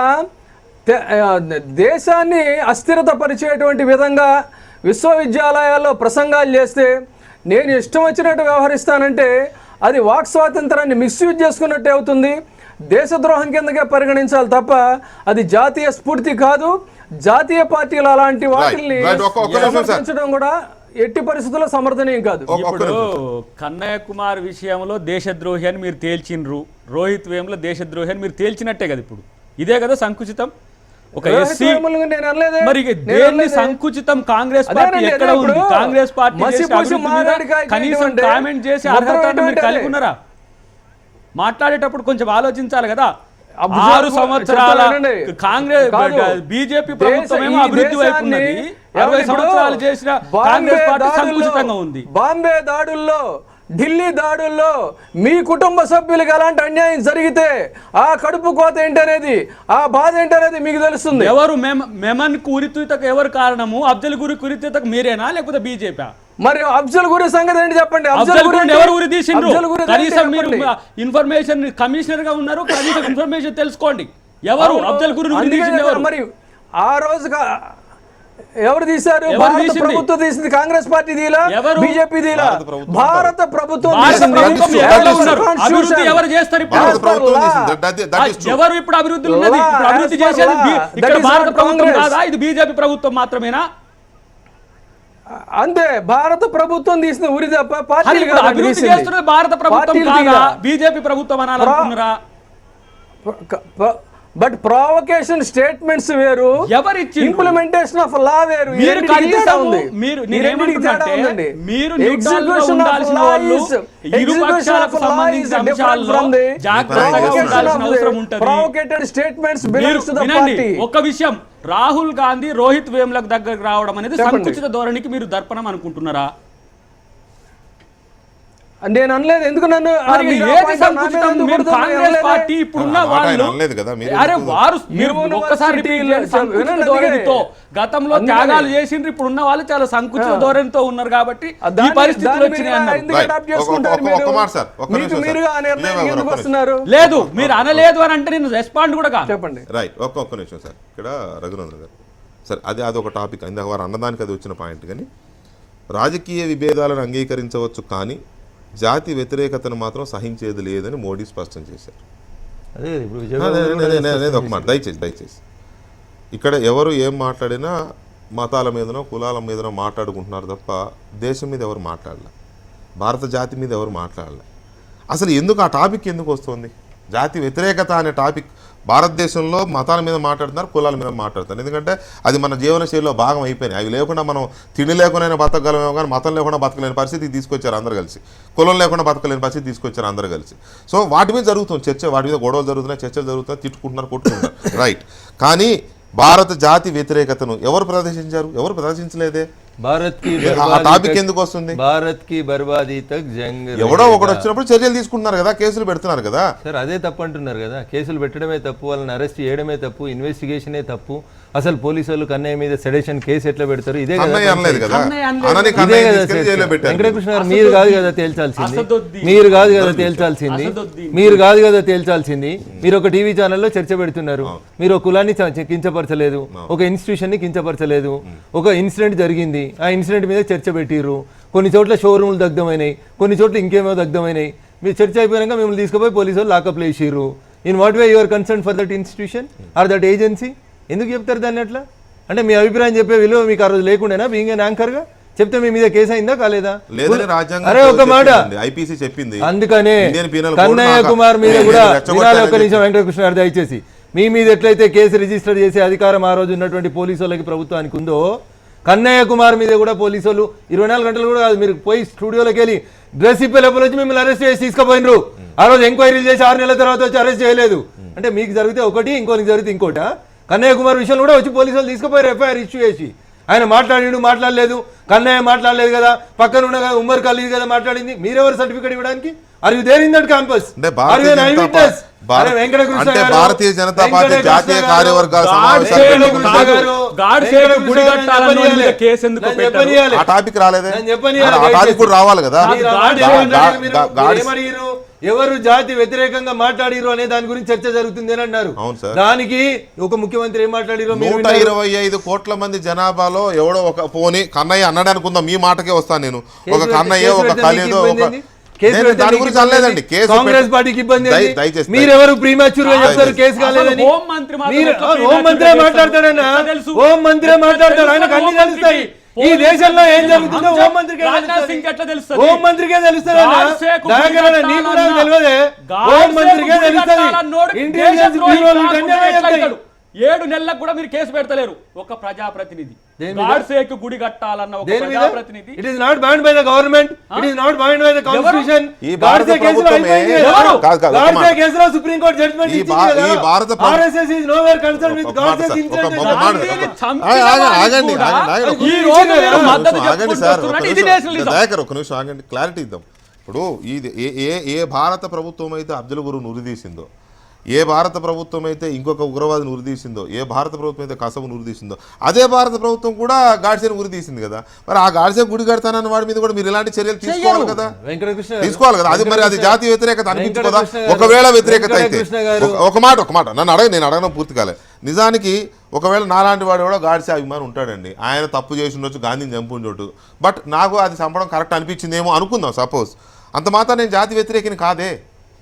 దేశాన్ని అస్థిరత పరిచేటువంటి విధంగా విశ్వవిద్యాలయాల్లో ప్రసంగాలు చేస్తే నేను ఇష్టం వచ్చినట్టు వ్యవహరిస్తానంటే అది వాక్ స్వాతంత్రాన్ని మిస్యూజ్ చేసుకున్నట్టే అవుతుంది. దేశద్రోహం కిందకే పరిగణించాలి తప్ప అది జాతీయ స్ఫూర్తి కాదు. జాతీయ పార్టీలు అలాంటి వాటిని right. ఒక్క నిమిషం సార్. సమర్థించడం కూడా ఎట్టి పరిస్థితుల్లో సమర్థనీయం కాదు. ఇప్పుడు కన్నయ్య కుమార్ విషయంలో దేశద్రోహి అని మీరు తేల్చిండ్రు, రోహిత్ వేముల దేశద్రోహి అని మీరు తేల్చినట్టే కదా. ఇప్పుడు ఇదే కదా సంకుచితం. ఒక ఎస్సీ నేను అనలేదే. మరి దేన్ని సంకుచితం కాంగ్రెస్ పార్టీ ఎక్కడ ఉంది? కాంగ్రెస్ పార్టీ కనీసం కామెంట్ చేసి అర్హత మీరు కలిగి ఉన్నారా? మాట్లాడేటప్పుడు కొంచెం ఆలోచించాలి కదా. 6 సంవత్సరాల కాంగ్రెస్ బీజేపీ ప్రభుత్వం ఏమో అభివృద్ధి వైపు ఉన్నది, 60 సంవత్సరాలు చేసిన కాంగ్రెస్ పార్టీ సంకుచితంగా ఉంది. బాంబే దాడుల్లో, ఢిల్లీ దాడుల్లో మీ కుటుంబ సభ్యులకు అలాంటి అన్యాయం జరిగితే ఆ కడుపు కోత ఏంటనేది, ఆ బాధ ఏంటనేది మీకు తెలుస్తుంది. ఎవరు మెమన్ ఉరితీతకు ఎవరు కారణము? అఫ్జల్ గురి ఉరితీతకు మీరేనా లేకపోతే బీజేపీ? మరి అఫ్జల్ గురి సంగతి ఏంటి చెప్పండి. అఫ్జల్ గురి ఎవరు ఉరి తీసిండ్రు? కనీసం మీరు ఇన్ఫర్మేషన్ కమిషనర్ గా ఉన్నారు, కనీసం ఇన్ఫర్మేషన్ తెలుసుకోండి. ఎవరు అఫ్జల్ గురి ఉరి తీసింది? ఎవరు? మరి ఆ రోజు ఎవరు తీశారు? భారత ప్రభుత్వం తీసింది, కాంగ్రెస్ పార్టీ తీలా, బీజేపీ తీలా, భారత ప్రభుత్వం. అభివృద్ధి ఎవరు చేస్తారు? ఎవరు ఇప్పుడు అభివృద్ధి ఉన్నది? ఇప్పుడు అభివృద్ధి చేసేది ఇక్కడ భారత ప్రభుత్వం కాదా? ఇది బీజేపీ ప్రభుత్వం మాత్రమేనా? అంతే, భారత ప్రభుత్వం తీసిన ఉరి తప్ప పార్టీ అభివృద్ధి చేస్తున్నది భారత ప్రభుత్వం కాదా? బీజేపీ ప్రభుత్వం అనాలనుకున్నారా? బట్ ప్రొవకేషన్ స్టేట్మెంట్స్ వేరు, ఎవరిచ్చి ఇంప్లిమెంటేషన్ ఆఫ్ లా వేరు. మీరు మీరు నేనేమంటున్నానంటే మీరు ఎగ్జిక్యూషన్ ఉండాల్సిన వాళ్ళు ఇరు పక్షాలకు సంబంధించిన అంశాల్లో జాగ్రత్తగా ఉండాల్సిన అవసరం ఉంటుంది. Provocated statements belongs to the party. ఒక విషయం, రాహుల్ గాంధీ రోహిత్ వేములకు దగ్గరకు రావడం అనేది సంకుచిత ధోరణికి మీరు దర్పణం అనుకుంటున్నారా? నేను అనలేదు. ఎందుకు నన్ను కాంగ్రెస్ పార్టీ ఇప్పుడున్న వాళ్ళు అరే వారు మీరు ఒక్కసారి ధోరణితో గతంలో త్యాగాలు చేసిండ్రు, ఇప్పుడున్న వాళ్ళు చాలా సంకుచిత ధోరణితో ఉన్నారు కాబట్టి ఈ పరిస్థితులు వచ్చినాయి. లేదు మీరు అనలేదు అని అంటే నేను రెస్పాండ్ కూడా కాదు. చెప్పండి. రైట్, ఒక్క నిమిషం సార్. ఇక్కడ రఘునందన్ గారు సార్, అదొక టాపిక్, ఇందాక వారు అన్నదానికి అది వచ్చిన పాయింట్. కానీ రాజకీయ విభేదాలను అంగీకరించవచ్చు కానీ జాతి వ్యతిరేకతను మాత్రం సహించేది లేదని మోడీ స్పష్టం చేశారు. అదే ఇప్పుడు ఒక మాట దయచేసి ఇక్కడ ఎవరు ఏం మాట్లాడినా మతాల మీదనో కులాల మీదనో మాట్లాడుకుంటున్నారు తప్ప దేశం మీద ఎవరు మాట్లాడలే, భారత జాతి మీద ఎవరు మాట్లాడలే. అసలు ఎందుకు ఆ టాపిక్ ఎందుకు వస్తుంది? జాతి వ్యతిరేకత అనే టాపిక్ భారతదేశంలో మతాల మీద మాట్లాడుతున్నారు, కులాల మీద మాట్లాడుతున్నారు. ఎందుకంటే అది మన జీవనశైలిలో భాగం అయిపోయినాయి. అవి లేకుండా మనం తిండి లేకుండా బతకగలమేమో కానీ మతం లేకుండా బతకలేని పరిస్థితికి తీసుకొచ్చారు అందరు కలిసి, కులం లేకుండా బతకలేని పరిస్థితి తీసుకొచ్చారు అందరు కలిసి. సో వాటి మీద జరుగుతుంది చర్చ, వాటి మీద గొడవలు జరుగుతున్నాయి, చర్చలు జరుగుతున్నాయి, తిట్టుకుంటున్నారు, కొట్టుకుంటున్నారు. రైట్. కానీ భారత జాతి వ్యతిరేకతను ఎవరు ప్రదర్శించారు? ఎవరు ప్రదర్శించలేదే. టాపిక్ ఎందుకు వస్తుంది? భారత్ కి బర్బాదీ తక్ జంగ్ ఎవడో ఒకటి వచ్చినప్పుడు చర్యలు తీసుకుంటున్నారు కదా, కేసులు పెడుతున్నారు కదా సార్. అదే తప్పు అంటున్నారు కదా. కేసులు పెట్టడమే తప్పు, వాళ్ళని అరెస్ట్ చేయడమే తప్పు, ఇన్వెస్టిగేషనే తప్పు. అసలు పోలీసు వాళ్ళు కన్నయ్య మీద సెడేషన్ కేసు ఎట్లా పెడతారు? ఇదే వెంకటకృష్ణ గారు, మీరు కాదు కదా తేల్చాల్సింది, మీరు కాదు కదా తేల్చాల్సింది, మీరు కాదు కదా తేల్చాల్సింది. మీరు ఒక టీవీ ఛానల్లో చర్చ పెడుతున్నారు. మీరు ఒక కులాన్ని కించపరచలేదు, ఒక ఇన్స్టిట్యూషన్ ని కించపరచలేదు. ఒక ఇన్సిడెంట్ జరిగింది, ఆ ఇన్సిడెంట్ మీద చర్చ పెట్టిర్రు. కొన్ని చోట్ల షోరూములు దగ్ధమైనాయి, కొన్ని చోట్ల ఇంకేమో దగ్ధమైనాయి. మీరు చర్చ అయిపోయాక మిమ్మల్ని తీసుకుపోయి పోలీసు వాళ్ళు లాకప్లో వేసిర్రు. In what way your concern for that institution or that agency? ఎందుకు చెప్తారు దాన్ని అట్లా? అంటే మీ అభిప్రాయం చెప్పే విలువ మీకు ఆ రోజు లేకుండానా? బీయింగ్ ఎన్ యాంకర్ గా చెప్తే మీ మీద కేసు అయిందా కాలేదా? అరే ఒక మాట, ఐపీసీ చెప్పింది. అందుకనే కన్నయ్య కుమార్ మీద కూడా వినాలి. ఒక్క నిమిషం వెంకటకృష్ణ గారు దయచేసి. మీ మీద ఎట్లయితే కేసు రిజిస్టర్ చేసే అధికారం ఆ రోజు ఉన్నటువంటి పోలీసు వాళ్ళకి ప్రభుత్వానికి ఉందో, కన్నయ్య కుమార్ మీద కూడా పోలీసు వాళ్ళు 24 గంటలు కూడా కాదు, మీరు పోయి స్టూడియోలోకి వెళ్ళి డ్రెస్ ఇప్పే లోపల వచ్చి మిమ్మల్ని అరెస్ట్ చేసి తీసుకుపోయినరు. ఆ రోజు ఎంక్వైరీలు చేసి 6 నెలల తర్వాత వచ్చి అరెస్ట్ చేయలేదు. అంటే మీకు జరిగితే ఒకటి, ఇంకోనికి జరిగితే ఇంకోట. కన్నయ్య కుమార్ విషయంలో కూడా వచ్చి పోలీసు వాళ్ళు తీసుకుపోయారు, ఎఫ్ఐఆర్ ఇష్యూ చేసి. ఆయన మాట్లాడలేదు, కన్నయ్య మాట్లాడలేదు కదా, పక్కన ఉన్న ఉమ్మర్ ఖలీద్ కదా మాట్లాడింది. మీరెవరు సర్టిఫికేట్ ఇవ్వడానికి? Are you there in that campus? Bharatiya Janata Party జాతీయ కార్యవర్గాల రావాలి కదా. ఎవరు జాతి వ్యతిరేకంగా మాట్లాడిరు అనే దాని గురించి చర్చ జరుగుతుంది అని అన్నారు. దానికి ఒక ముఖ్యమంత్రి ఏం మాట్లాడిరో, 125 కోట్ల మంది జనాభాలో ఎవడో ఒక పోనీ కన్నయ్య అన్నాడు అనుకుందాం, మీ మాటకే వస్తాను నేను. ఒక కన్నయ్య, ఒక ఖలీదో, కేసు నేను పెడితే దాని మీకు గురించి ఇబ్బంది అనలేదండి. ఏంది? కేసు కాంగ్రెస్ పెట్టి- పార్టీకి ఇబ్బంది ఏంది? దయచేసి- మీరెవరు ప్రీమాచ్యూర్ గా చెప్తారు కేసు కాలేదని? హోం మంత్రి మాత్రం మీరు ఎట్లా హోం మంత్రే ప్రీమాచ్యూర్ మాట్లాడతాడన్నా, ఎట్లా తెలుసు? హోం మంత్రే ఎట్లా మాట్లాడతాడు, తెలుసు? ఆయనకు అన్ని హోం తెలుస్తాయి. మంత్రికి ఈ దేశంలో ఏం జరుగుతుందో అంశం హోం మంత్రికే రాజ్నాథ్ సింగ్ తెలుస్తుంది. ఎట్లా తెలుస్తుంది? హోం మంత్రికే తెలుస్తుంది అన్న. గాడ్సేకు దయాకర్ అన్న, నీకు కూడా తెలియదే? హోం మంత్రికే తెలుస్తుంది. ఇంటెలిజెన్స్ బ్యూరోలు వీటన్నిటికీ చెప్తాయి. 7 నెలలకు కూడా మీరు కేసు పెడతలేరు. ఒక ప్రజాప్రతినిధి దేని మీద? గాడ్సేకు గుడి కట్టాలన్న ఒక దేని మీద? ప్రజాప్రతినిధి It is not banned by the government. It is not banned by the constitution. ఈ భారత గాడ్సే కేసులో ప్రభుత్వమే- అయిపోయింది కదా. ఎవరు? కాదు, కాదు, ఒక గాడ్సే మాట. కేసులో సుప్రీం కోర్టు జడ్జిమెంట్ ఈ ఇచ్చింది కదా. ఈ భారత ప్రభు- RSS is nowhere concerned with ఒక మాట Godse's సార్, incident. ఒక మాట. గాంధీని చంపిన ఆగండి, వాడికి ఆగండి, కూడా ఆగండి. ఈ రోజు మీరు ఒక మద్దతు ఆగండి చెప్పుకుంటూ సార్, వస్తున్నారు. ఒక ఇది నిమిషం. నేషనలిజం. దయాకర్ ఒక నిమిషం ఆగండి, క్లారిటీ ఇద్దాం. ఇప్పుడు ఇది ఏ భారత ప్రభుత్వం అయితే అఫ్జల్ గురువును ఉరిదీసిందో, ఏ భారత ప్రభుత్వం అయితే ఇంకొక ఉగ్రవాదిని ఉరిదీసిందో, ఏ భారత ప్రభుత్వం అయితే కసబును ఉరిదీసిందో, అదే భారత ప్రభుత్వం కూడా గాడ్సేని ఉరిదీసింది కదా. మరి ఆ గాడ్సే గుడి కడతానన్న వాడి మీద కూడా మీరు ఇలాంటి చర్యలు తీసుకోవాలి కదా, వెంకటకృష్ణ గారు. తీసుకోవాలి కదా. అది మరి అది జాతీయ వ్యతిరేకత అనిపించుకోదా? వెంకటకృష్ణ గారు. ఒకవేళ వ్యతిరేకత అయితే వెంకటకృష్ణ గారు. ఒక మాట నేను అడగడం పూర్తి కాలే. నిజానికి ఒకవేళ నాలాంటి వాడు కూడా గాడ్సే అభిమానం ఉంటాడండి, ఆయన తప్పు చేసి ఉండొచ్చు, గాంధీని చంపుండొచ్చు, బట్ నాకు అది చంపడం కరెక్ట్ అనిపించిందేమో అనుకుందాం. సపోజ్ అంత మాత్రం నేను జాతి వ్యతిరేకిని కాదే.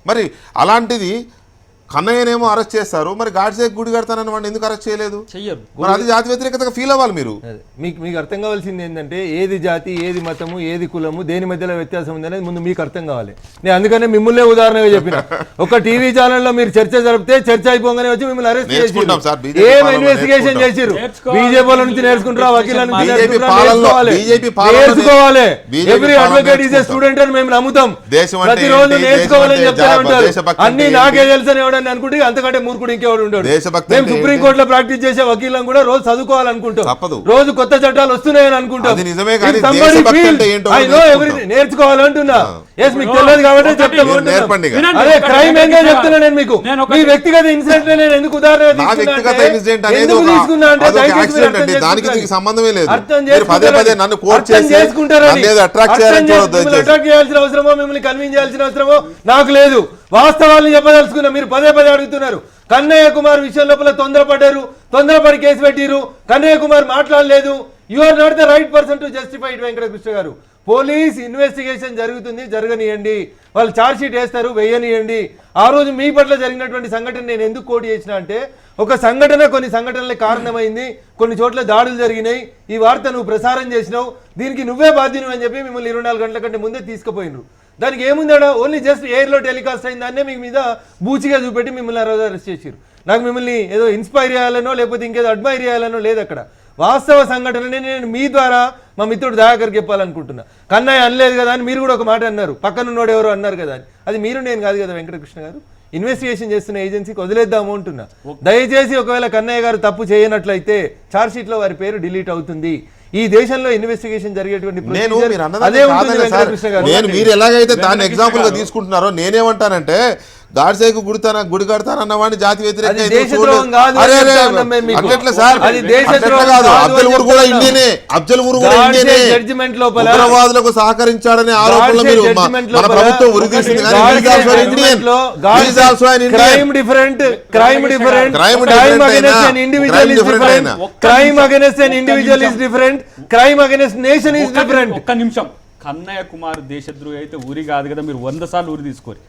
మరి అలాంటిది కన్నయ్యనేమో అరెస్ట్ చేస్తారు, మరి గాడ్సే గుడి కడతానని వాడిని ఎందుకు అరెస్ట్ చేయలేదు? చెయ్యరు. మరి అది జాతి వ్యతిరేకతగా ఫీల్ అవ్వాలి మీరు. అదే. మీకు అర్థం కావాల్సింది ఏంటంటే ఏది జాతి, ఏది మతము, ఏది కులము, దేని మధ్యలో వ్యత్యాసం ఉందనేది ముందు మీకు అర్థం కావాలి. నేను అందుకనే మిమ్మల్నే ఉదాహరణగా చెప్పిన. ఒక టీవీ ఛానల్లో మీరు చర్చ జరిపితే చర్చ అయిపోగానే వచ్చి మిమ్మల్ని అరెస్ట్ నేర్చుకుంటాం సార్, చేసి BJP ఏం పాలనలో ఇన్వెస్టిగేషన్ చేసిరు? నేర్చుకోవాలి. బీజేపీ నుంచి నేర్చుకుంటారా, వకీల నుంచి BJP నేర్చుకుంటారా? పాలనలో- నేర్చుకోవాలి. BJP పాలనలో నేర్చుకోవాలి. BJP ఎవ్రీ పాలనలో అడ్వకేట్ ఈజ్ ఏ నేర్చుకుంటాం. స్టూడెంట్ అని మేము నమ్ముతాం. దేశం అంటే ప్రతిరోజు ఏంటి, నేర్చుకోవాలని దేశం చెప్తానే అంటే ఉంటారు. దేశభక్తి అన్ని అంటే నాకే ఏంటి? తెలుసని ఎవడని అనుకుంటే అంతకంటే మూర్ఖుడు ఇంకెవడు ఉంటాడు. దేశభక్తి మేము అంటే సుప్రీంకోర్టులో ప్రాక్టీస్ చేసే వకీలను కూడా రోజు చదువుకోవాలనుకుంటాం. తప్పదు. రోజు కొత్త చట్టాలు వస్తున్నాయని అనుకుంటాం. అది నిజమే కానీ If somebody దేశభక్తి feels, అంటే ఏంటో I know నేర్చుకుంటాం. everything, నేర్చుకోవాలంటున్నా. Yes, మీకు తెలియదు కాబట్టి చెప్తాము మీరు అంటున్నా. నేర్పండి ఇక. వినండి, అదే ఒకటి క్రైమ్ ఏంటో వెంకటేశ్వర చెప్తున్నా నేను మీకు. నేను ఒకటి- మీ వ్యక్తిగత ఇన్సిడెంట్ నేను ఎందుకు ఉదాహరణ నా తీసుకున్నా వ్యక్తిగత అంటే, ఇన్సిడెంట్ అనేది ఎందుకు తీసుకున్నా అంటే అదొక దయచేసి మీరు యాక్సిడెంట్ అర్థం అండి, దానికి చేసుకుంటారని. దీనికి సంబంధమే లేదు. అర్థం మీరు పదే పదే నన్ను కోట్ అర్థం చేసి చేసుకుంటారని. నన్ను ఏదో అట్రాక్ట్ అర్థం చేయాలని చేసి చూడొద్దు మిమ్మల్ని దయచేసి. అట్రాక్ట్ చేయాల్సిన అవసరమో మిమ్మల్ని కన్విన్స్ చేయాల్సిన అవసరమో నాకు లేదు. వాస్తవాలను చెప్పదలుచుకున్నా. మీరు పదే పదే అడుగుతున్నారు. కన్నయ్య కుమార్ విషయం లోపల తొందరపడి కేసు పెట్టిరు. కన్నయ్య కుమార్ మాట్లాడలేదు. You are not the right person to justify it. Venkatakrishna గారు, పోలీస్ ఇన్వెస్టిగేషన్ జరుగుతుంది, జరగనియండి. వాళ్ళు ఛార్జ్ షీట్ వేస్తారు, వేయనియండి. ఆ రోజు మీ పట్ల జరిగినటువంటి సంఘటన నేను ఎందుకు కోట్ చేసిన అంటే, ఒక సంఘటన కొన్ని సంఘటనలకు కారణమైంది, కొన్ని చోట్ల దాడులు జరిగినాయి, ఈ వార్త నువ్వు ప్రసారం చేసినావు, దీనికి నువ్వే బాధ్యుని అని చెప్పి మిమ్మల్ని 24 గంటల కంటే ముందే తీసుకుపోయినరు. దానికి ఏముందాడా, ఓన్లీ జస్ట్ ఎయిర్లో టెలికాస్ట్ అయింది, దాన్నే మీకు మీద బూచిగా చూపెట్టి మిమ్మల్ని ఆ రోజు అరెస్ట్ చేసారు. నాకు మిమ్మల్ని ఏదో ఇన్స్పైర్ చేయాలనో లేకపోతే ఇంకేదో అడ్మైర్ చేయాలనో లేదు. అక్కడ వాస్తవ సంఘటనని నేను మీ ద్వారా మా మిత్రుడు దయాకర్కి చెప్పాలనుకుంటున్నా. కన్నయ్య అనలేదు కదా అని మీరు కూడా ఒక మాట అన్నారు, పక్కనున్నోడు ఎవరో అన్నారు కదా అని. అది మీరు, నేను కాదు కదా వెంకటకృష్ణ గారు. ఇన్వెస్టిగేషన్ చేస్తున్న ఏజెన్సీకి వదిలేద్దాము అంటున్నా. దయచేసి ఒకవేళ కన్నయ్య గారు తప్పు చేయనట్లయితే ఛార్జ్ షీట్ లో వారి పేరు డిలీట్ అవుతుంది. ఈ దేశంలో ఇన్వెస్టిగేషన్ జరిగేటువంటి నేను procedure మీరు అన్నది అదే ఉంటుంది కాదనే సార్. వెంకటకృష్ణ గారు. నేను మీరు ఎలాగైతే దాన్ని ఎగ్జాంపుల్ గా తీసుకుంటున్నారో నేనేమంటానంటే, గాడ్సేకు గుడి కడతానన్న వాడిని జాతి వ్యతిరేక అది దేశద్రోహం కాదు అని చెప్తా ఉన్నాం మేము మీకు. అట్లెట్లా సార్? అది దేశద్రోహం అట్లెట్లా కాదు. కాదు అఫ్జల్ అని గురు కూడా చెప్తున్నా. ఇండియనే. అఫ్జల్ గురు కూడా గాడ్సే ఇండియనే. జడ్జిమెంట్ లోపల ఉగ్రవాదులకు సహకరించాడనే ఆరోపణలు మీరు మన ప్రభుత్వం ఉరిదీసింది కానీ he is also an Indian. He is also an Indian. Crime different Crime different against అయినా. an individual Crime is different different. అయినా. Crime against an individual is different. Crime against nation is different. ఒక్క నిమిషం. కన్నయ్య కుమార్ దేశద్రోహి అయితే ఊరి కాదు కదా, మీరు 100 సార్లు ఊరి తీసుకోరు.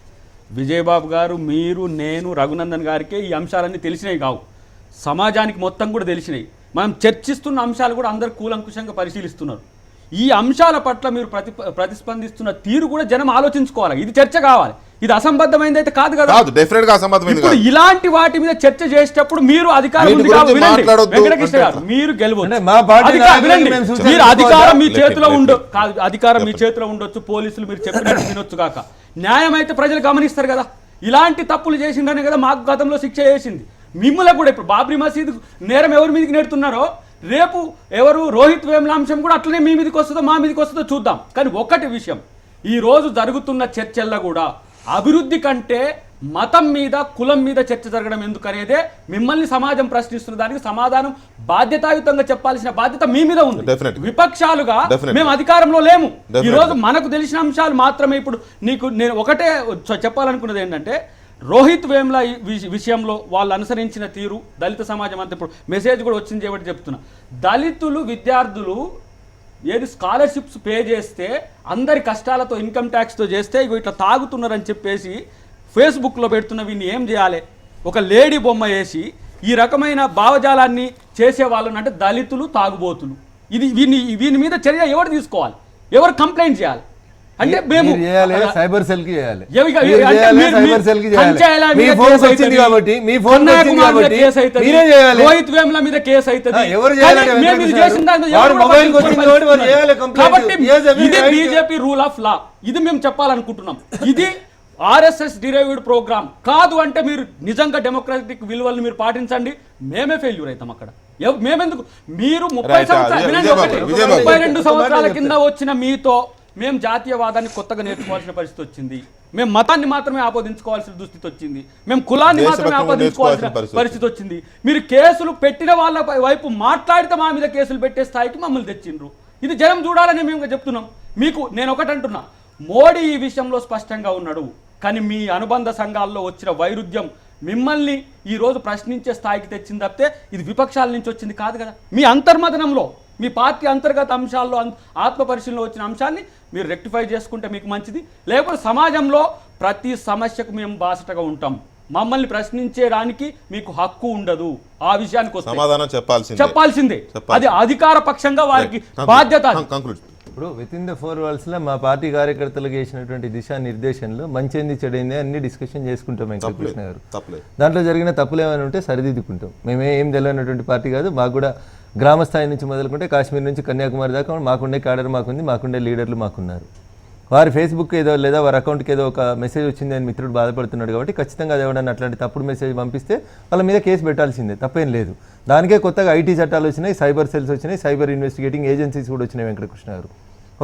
విజయబాబు గారు, మీరు, నేను, రఘునందన్ గారికి ఈ అంశాలన్నీ తెలిసినవి కావు, సమాజానికి మొత్తం కూడా తెలిసినాయి. మనం చర్చిస్తున్న అంశాలు కూడా అందరు కూలంకుషంగా పరిశీలిస్తున్నారు. ఈ అంశాల పట్ల మీరు ప్రతిస్పందిస్తున్న తీరు కూడా జనం ఆలోచించుకోవాలి. ఇది చర్చ కావాలి. ఇది అసంబద్ధమైంది అయితే కాదు కదా. కాదు, డెఫినెట్ గా అసంబద్ధమైంది ఇప్పుడు కాదు. ఇలాంటి వాటి మీద చర్చ చేసేటప్పుడు మీరు అధికారం వీటి ఉంది కాబట్టి గురించి వినండి. మాట్లాడొద్దు వెంకటకృష్ణ గారు, అంటే మీరు గెలవచ్చు. అంటే మా పార్టీ నాయకులకు వినండి. మేము సూచన మీరు అధికారం మీ చేసుకోవచ్చా? చేతిలో లెట్ ఉండు లెట్ కాదు, అధికారం మీ చేతిలో ఉండొచ్చు, పోలీసులు మీరు చెప్పినట్టు వినొచ్చు కాక, న్యాయం అయితే ప్రజలు గమనిస్తారు కదా. ఇలాంటి తప్పులు చేసిండనే కదా మాకు గతంలో శిక్ష చేసింది. మిమ్మల్ని కూడా ఇప్పుడు బాబ్రీ మసీద్ నేరం ఎవరి మీదకి నెడుతున్నారో, రేపు ఎవరు రోహిత్ వేముల అంశం కూడా అట్లనే మీ మీదకి వస్తుందో మా మీదకి వస్తుందో చూద్దాం. కానీ ఒకటి విషయం, ఈ రోజు జరుగుతున్న చర్చల్లో కూడా అభివృద్ధి కంటే మతం మీద, కులం మీద చర్చ జరగడం ఎందుకనేదే మిమ్మల్ని సమాజం ప్రశ్నిస్తున్న దానికి సమాధానం బాధ్యతాయుతంగా చెప్పాల్సిన బాధ్యత మీ మీద ఉంది. Definitely. విపక్షాలుగా Definitely. మేము అధికారంలో లేము. Definitely. ఈ రోజు మనకు తెలిసిన అంశాలు మాత్రమే. ఇప్పుడు నేను ఒకటే చెప్పాలనుకున్నది ఏంటంటే, రోహిత్ వేముల విషయంలో వాళ్ళు అనుసరించిన తీరు దళిత సమాజం అంతా ఇప్పుడు మెసేజ్ కూడా వచ్చింది కాబట్టి చెప్తున్నా. దళితులు, విద్యార్థులు ఏది స్కాలర్షిప్స్ పే చేస్తే అందరి కష్టాలతో ఇన్కమ్ ట్యాక్స్తో చేస్తే ఇగో ఇట్లా తాగుతున్నారని చెప్పేసి ఫేస్బుక్లో పెడుతున్న వీడిని ఏం చేయాలి? ఒక లేడీ బొమ్మ వేసి ఈ రకమైన భావజాలాన్ని చేసే వాళ్ళని అంటే దళితులు, తాగుబోతులు, ఇది వీని మీద చర్య ఎవరు తీసుకోవాలి? ఎవరు కంప్లైంట్ చేయాలి? అంటే మేము సైబర్ సెల్ కి చేయాలి, రోహిత్ వేముల మీద కేసు అవుతుంది. కాబట్టి ఇది బీజేపీ రూల్ ఆఫ్ లా, ఇది మేము చెప్పాలనుకుంటున్నాం. ఇది ఆర్ఎస్ఎస్ డిరైవ్డ్ ప్రోగ్రామ్ కాదు. అంటే మీరు నిజంగా డెమోక్రటిక్ విలువలను మీరు పాటించండి, మేమే ఫెయిల్యూర్ అవుతాం అక్కడ. మేమెందుకు? మీరు 32 సంవత్సరాల కింద వచ్చిన మీతో మేము జాతీయవాదాన్ని కొత్తగా నేర్చుకోవాల్సిన పరిస్థితి వచ్చింది. మేము మతాన్ని మాత్రమే ఆపోదించుకోవాల్సిన దుస్థితి వచ్చింది. మేము కులాన్ని మాత్రమే ఆపోదించుకోవాల్సిన పరిస్థితి వచ్చింది. మీరు కేసులు పెట్టిన వాళ్ళ వైపు మాట్లాడితే మా మీద కేసులు పెట్టే స్థాయికి మమ్మల్ని తెచ్చిండ్రు. ఇది జనం చూడాలని మేము చెప్తున్నాం. మీకు నేను ఒకటి అంటున్నా, మోడీ ఈ విషయంలో స్పష్టంగా ఉన్నాడు. కానీ మీ అనుబంధ సంఘాల్లో వచ్చిన వైరుధ్యం మిమ్మల్ని ఈరోజు ప్రశ్నించే స్థాయికి తెచ్చింది తప్పితే ఇది విపక్షాల నుంచి వచ్చింది కాదు కదా. మీ అంతర్మథనంలో, మీ పార్టీ అంతర్గత అంశాల్లో ఆత్మ పరిశీలనలో వచ్చిన అంశాన్ని మీరు రెక్టిఫై చేసుకుంటే మీకు మంచిది. లేకపోతే సమాజంలో ప్రతి సమస్యకు మేము బాసటగా ఉంటాం. మమ్మల్ని ప్రశ్నించడానికి మీకు హక్కు ఉండదు. ఆ విషయానికి సమాధానం చెప్పాల్సిందే. అది అధికార పక్షంగా వారికి బాధ్యత. ఇప్పుడు విత్ ఇన్ ద 4 walls లో మా పార్టీ కార్యకర్తలకు చేసినటువంటి దిశానిర్దేశంలో మంచిది చెడైంది అన్ని డిస్కషన్ చేసుకుంటాం. వెంకటకృష్ణ గారు, దాంట్లో జరిగిన తప్పులు ఏమైనా ఉంటే సరిదిద్దుకుంటాం. మేమేం తెలియనటువంటి పార్టీ కాదు. మాకు కూడా గ్రామ స్థాయి నుంచి మొదలుకుంటే కాశ్మీర్ నుంచి కన్యాకుమారి దాకా మాకుండే క్యాడర్ మాకుంది, మాకుండే లీడర్లు మాకున్నారు. వారి ఫేస్బుక్ ఏదో లేదా వారి అకౌంట్కి ఏదో ఒక మెసేజ్ వచ్చింది అని మిత్రుడు బాధపడుతున్నాడు కాబట్టి ఖచ్చితంగా అది ఎవడన్నా అట్లాంటి తప్పుడు మెసేజ్ పంపిస్తే వాళ్ళ మీద కేసు పెట్టాల్సిందే, తప్పేం లేదు. దానికే కొత్తగా ఐటీ చట్టాలు వచ్చినాయి, సైబర్ సెల్స్ వచ్చినాయి, సైబర్ ఇన్వెస్టిగేటింగ్ ఏజెన్సీస్ కూడా వచ్చినాయి. వెంకటకృష్ణ గారు,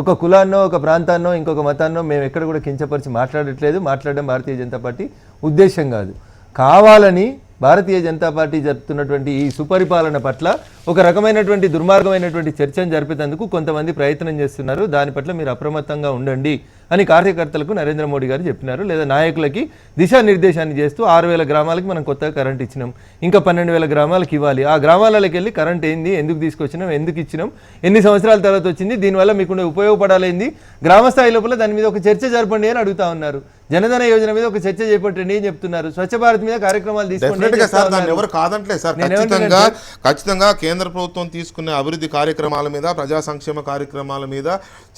ఒక కులాన్నో ఒక ప్రాంతాన్నో ఇంకొక మతాన్నో మేము ఎక్కడ కూడా కించపరిచి మాట్లాడట్లేదు. మాట్లాడడం భారతీయ జనతా పార్టీ ఉద్దేశం కాదు. కావాలని భారతీయ జనతా పార్టీ జరుపుతున్నటువంటి ఈ సుపరిపాలన పట్ల ఒక రకమైనటువంటి దుర్మార్గమైనటువంటి చర్చను జరిపేందుకు కొంతమంది ప్రయత్నం చేస్తున్నారు. దాని పట్ల మీరు అప్రమత్తంగా ఉండండి అని కార్యకర్తలకు నరేంద్ర మోడీ గారు చెప్పినారు. లేదా నాయకులకి దిశానిర్దేశాన్ని చేస్తూ 6,000 గ్రామాలకి మనం కొత్తగా కరెంట్ ఇచ్చినాం, ఇంకా 12,000 గ్రామాలకు ఇవ్వాలి. ఆ గ్రామాలకి వెళ్ళి కరెంట్ ఏంది, ఎందుకు తీసుకొచ్చినాం, ఎందుకు ఇచ్చినాం, ఎన్ని సంవత్సరాల తర్వాత వచ్చింది, దీనివల్ల మీకు ఉపయోగపడాలేంది, గ్రామ స్థాయి లోపల దాని మీద ఒక చర్చ జరపండి అని అడుగుతా ఉన్నారు. జనధన యోజన మీద ఒక చర్చ చేపట్టండి అని చెప్తున్నారు. స్వచ్ఛ భారత్ మీద కార్యక్రమాలు తీసుకోండి. ఎవరు కాదంటలేదు సార్. ఖచ్చితంగా కేంద్ర ప్రభుత్వం తీసుకునే అభివృద్ధి కార్యక్రమాల మీద, ప్రజా సంక్షేమ కార్యక్రమాల మీద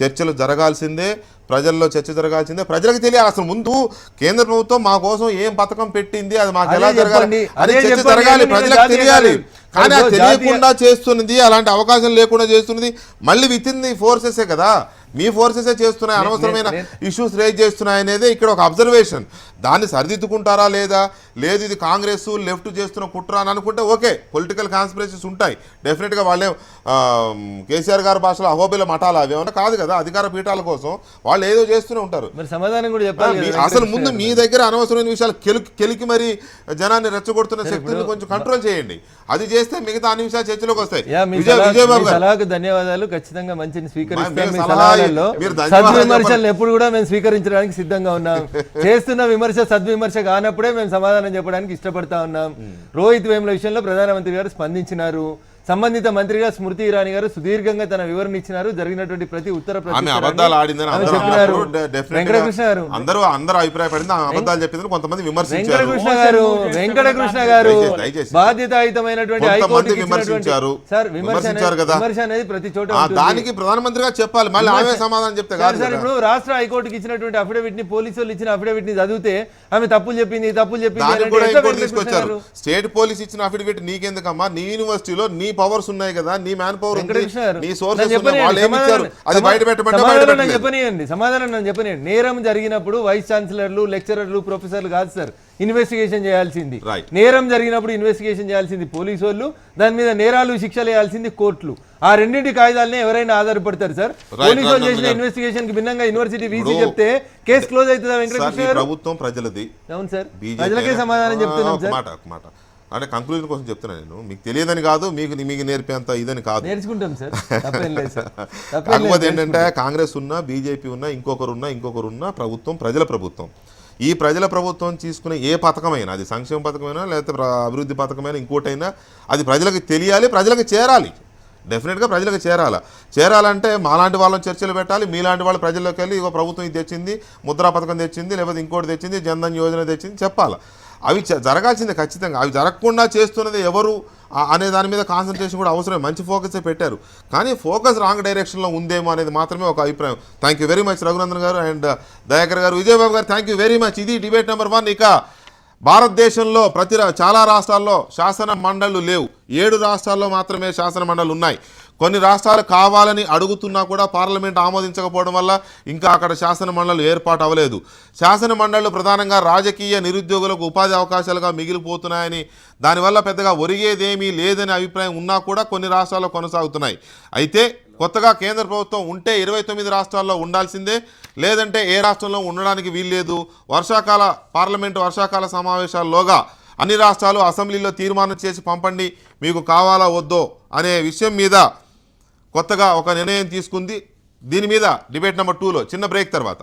చర్చలు జరగాల్సిందే, ప్రజల్లో చర్చ జరగాల్సిందే. ప్రజలకు తెలియాలి అసలు ముందు కేంద్ర ప్రభుత్వం మా కోసం ఏం పథకం పెట్టింది, అది మాకు ఎలా జరగాలి, అది చర్చ జరగాలి, ప్రజలకు తెలియాలి. కానీ అది తెలియకుండా చేస్తున్నది, అలాంటి అవకాశం లేకుండా చేస్తున్నది మళ్ళీ విత్ ఇన్ ది ఫోర్సెసే కదా. మీ ఫోర్సెసే చేస్తున్నాయి, అనవసరమైన ఇష్యూస్ రేజ్ చేస్తున్నాయి అనేది ఇక్కడ ఒక అబ్జర్వేషన్. దాన్ని సరిదిద్దుకుంటారా లేదా, లేదు ఇది కాంగ్రెస్ లెఫ్ట్ చేస్తున్న కుట్ర అని అనుకుంటే ఓకే, పొలిటికల్ కాన్స్పిరసీస్ ఉంటాయి డెఫినెట్గా. వాళ్ళే కేసీఆర్ గారి భాషలో అహోబిల మఠాలు అవి ఏమన్నా కాదు కదా. అధికార పీఠాల కోసం వాళ్ళు ఏదో చేస్తూనే ఉంటారు. సమాధానం కూడా చెప్పాలి. అసలు ముందు మీ దగ్గర అనవసరమైన విషయాలు కెలికి మరి జనాన్ని రెచ్చగొడుతున్న శక్తిని కొంచెం కంట్రోల్ చేయండి. అది చేస్తే మిగతా అన్ని విషయాలు చర్చలోకి వస్తాయి. విజయబాబు గారు ధన్యవాదాలు. ఖచ్చితంగా మంచిని స్వీకరిస్తాం. సద్విమర్శలు ఎప్పుడు కూడా మేము స్వీకరించడానికి సిద్ధంగా ఉన్నాం. చేస్తున్న విమర్శ సద్విమర్శ కానప్పుడే మేము సమాధానం చెప్పడానికి ఇష్టపడతా ఉన్నాం. రోహిత్ వేముల విషయంలో ప్రధానమంత్రి గారు స్పందించినారు. సంబంధిత మంత్రిగా స్మృతి ఇరానీ గారు సుదీర్ఘంగా తన వివరణ ఇచ్చినారు. జరిగినటువంటి ప్రతి ఉత్తర వెంకటకృష్ణ గారు అందరూ అభిప్రాయపడింది, అబద్ధాలు చెప్పిందని కొంతమంది వెంకటకృష్ణ గారు బాధ్యతాయుతమైనటువంటి విమర్శించారు. విమర్శ అనేది ప్రతి చోట దానికి ప్రధానమంత్రిగా చెప్పాలి, మళ్ళీ ఆమె సమాధానం చెప్తే కాదు. ఇప్పుడు రాష్ట్ర హైకోర్టుకి ఇచ్చినటువంటి అఫిడవిట్ ని పోలీసు వాళ్ళు ఇచ్చిన అఫిడవిట్ ని చదివితే ఆమె తప్పులు చెప్పింది తీసుకొచ్చారు. స్టేట్ పోలీస్ ఇచ్చిన అఫిడవిట్ నీకెందుకమ్మా, నీ యూనివర్సిటీలో నీ పవర్స్ ఉన్నాయి కదా, నీ మ్యాన్ పవర్ ఉంది, నీ సోర్సెస్ ఉన్నాయి, వాళ్ళు ఏమి ఇచ్చారు అది బయట పెట్టమంటే సమాధానం నన్ను చెప్పనియండి. నేరం జరిగినప్పుడు వైస్ ఛాన్సలర్లు, లెక్చరర్లు, ప్రొఫెసర్లు కాదు సార్ ఇన్వెస్టిగేషన్ చేయాల్సింది. నేరం జరిగినప్పుడు ఇన్వెస్టిగేషన్ చేయాల్సింది పోలీసు వాళ్ళు, దాని మీద నేరాలు శిక్షలు వేయాల్సింది కోర్టులు. ఆ రెండింటి కాయిదాలనే ఎవరైనా ఆధారపడతారు సార్. పోలీసు వాళ్ళు చేసిన ఇన్వెస్టిగేషన్ కి భిన్నంగా యూనివర్సిటీ వీసీ చెప్తే కేసు క్లోజ్ అవుతుందా వెంకటకృష్ణ గారు? ప్రభుత్వం ప్రజలది. అవును సార్, ప్రజలకే సమాధానం చెప్తున్నాం సార్. అంటే కంక్లూజన్ కోసం చెప్తున్నా నేను, మీకు తెలియదని కాదు, మీకు నేర్పేంత ఇదని కాదు, నేర్చుకుంటాం సార్. కాకపోతే ఏంటంటే కాంగ్రెస్ ఉన్నా, బీజేపీ ఉన్నా, ఇంకొకరున్నా ప్రభుత్వం ప్రజల ప్రభుత్వం. ఈ ప్రజల ప్రభుత్వం తీసుకునే ఏ పథకమైనా, అది సంక్షేమ పథకమైనా లేకపోతే అభివృద్ధి పథకమైనా ఇంకోటైనా, అది ప్రజలకు తెలియాలి, ప్రజలకు చేరాలి. డెఫినెట్గా ప్రజలకు చేరాలంటే మాలాంటి వాళ్ళని చర్చలు పెట్టాలి, మీలాంటి వాళ్ళు ప్రజల్లోకి వెళ్ళి ఇగో ప్రభుత్వం ఇది తెచ్చింది, ముద్రా పథకం తెచ్చింది, లేకపోతే ఇంకోటి తెచ్చింది, జన్ధన్ యోజన తెచ్చింది చెప్పాలి. అవి జరగాల్సిందే ఖచ్చితంగా. అవి జరగకుండా చేస్తున్నది ఎవరు అనే దాని మీద కాన్సన్ట్రేషన్ కూడా అవసరమే. మంచి ఫోకసే పెట్టారు, కానీ ఫోకస్ రాంగ్ డైరెక్షన్లో ఉందేమో అనేది మాత్రమే ఒక అభిప్రాయం. Thank you very much Raghunandan గారు అండ్ దయాకర్ గారు, విజయబాబు గారు, థ్యాంక్ యూ వెరీ మచ్. ఇది డిబేట్ నెంబర్ 1. ఇక భారతదేశంలో చాలా రాష్ట్రాల్లో శాసన మండళ్ళు లేవు. 7 రాష్ట్రాల్లో మాత్రమే శాసన మండళ్ళు ఉన్నాయి. కొన్ని రాష్ట్రాలు కావాలని అడుగుతున్నా కూడా పార్లమెంట్ ఆమోదించకపోవడం వల్ల ఇంకా అక్కడ శాసన మండళ్ళు ఏర్పాటు అవ్వలేదు. శాసన మండళ్ళు ప్రధానంగా రాజకీయ నిరుద్యోగులకు ఉపాధి అవకాశాలుగా మిగిలిపోతున్నాయని, దానివల్ల పెద్దగా ఒరిగేదేమీ లేదనే అభిప్రాయం ఉన్నా కూడా కొన్ని రాష్ట్రాల్లో కొనసాగుతున్నాయి. అయితే కొత్తగా కేంద్ర ప్రభుత్వం ఉంటే 29 రాష్ట్రాల్లో ఉండాల్సిందే, లేదంటే ఏ రాష్ట్రంలో ఉండడానికి వీల్లేదు. పార్లమెంటు వర్షాకాల సమావేశాల్లోగా అన్ని రాష్ట్రాలు అసెంబ్లీలో తీర్మానం చేసి పంపండి మీకు కావాలా వద్దో అనే విషయం మీద కొత్తగా ఒక నిర్ణయం తీసుకుంది. దీని మీద డిబేట్ నెంబర్ 2లో చిన్న బ్రేక్ తర్వాత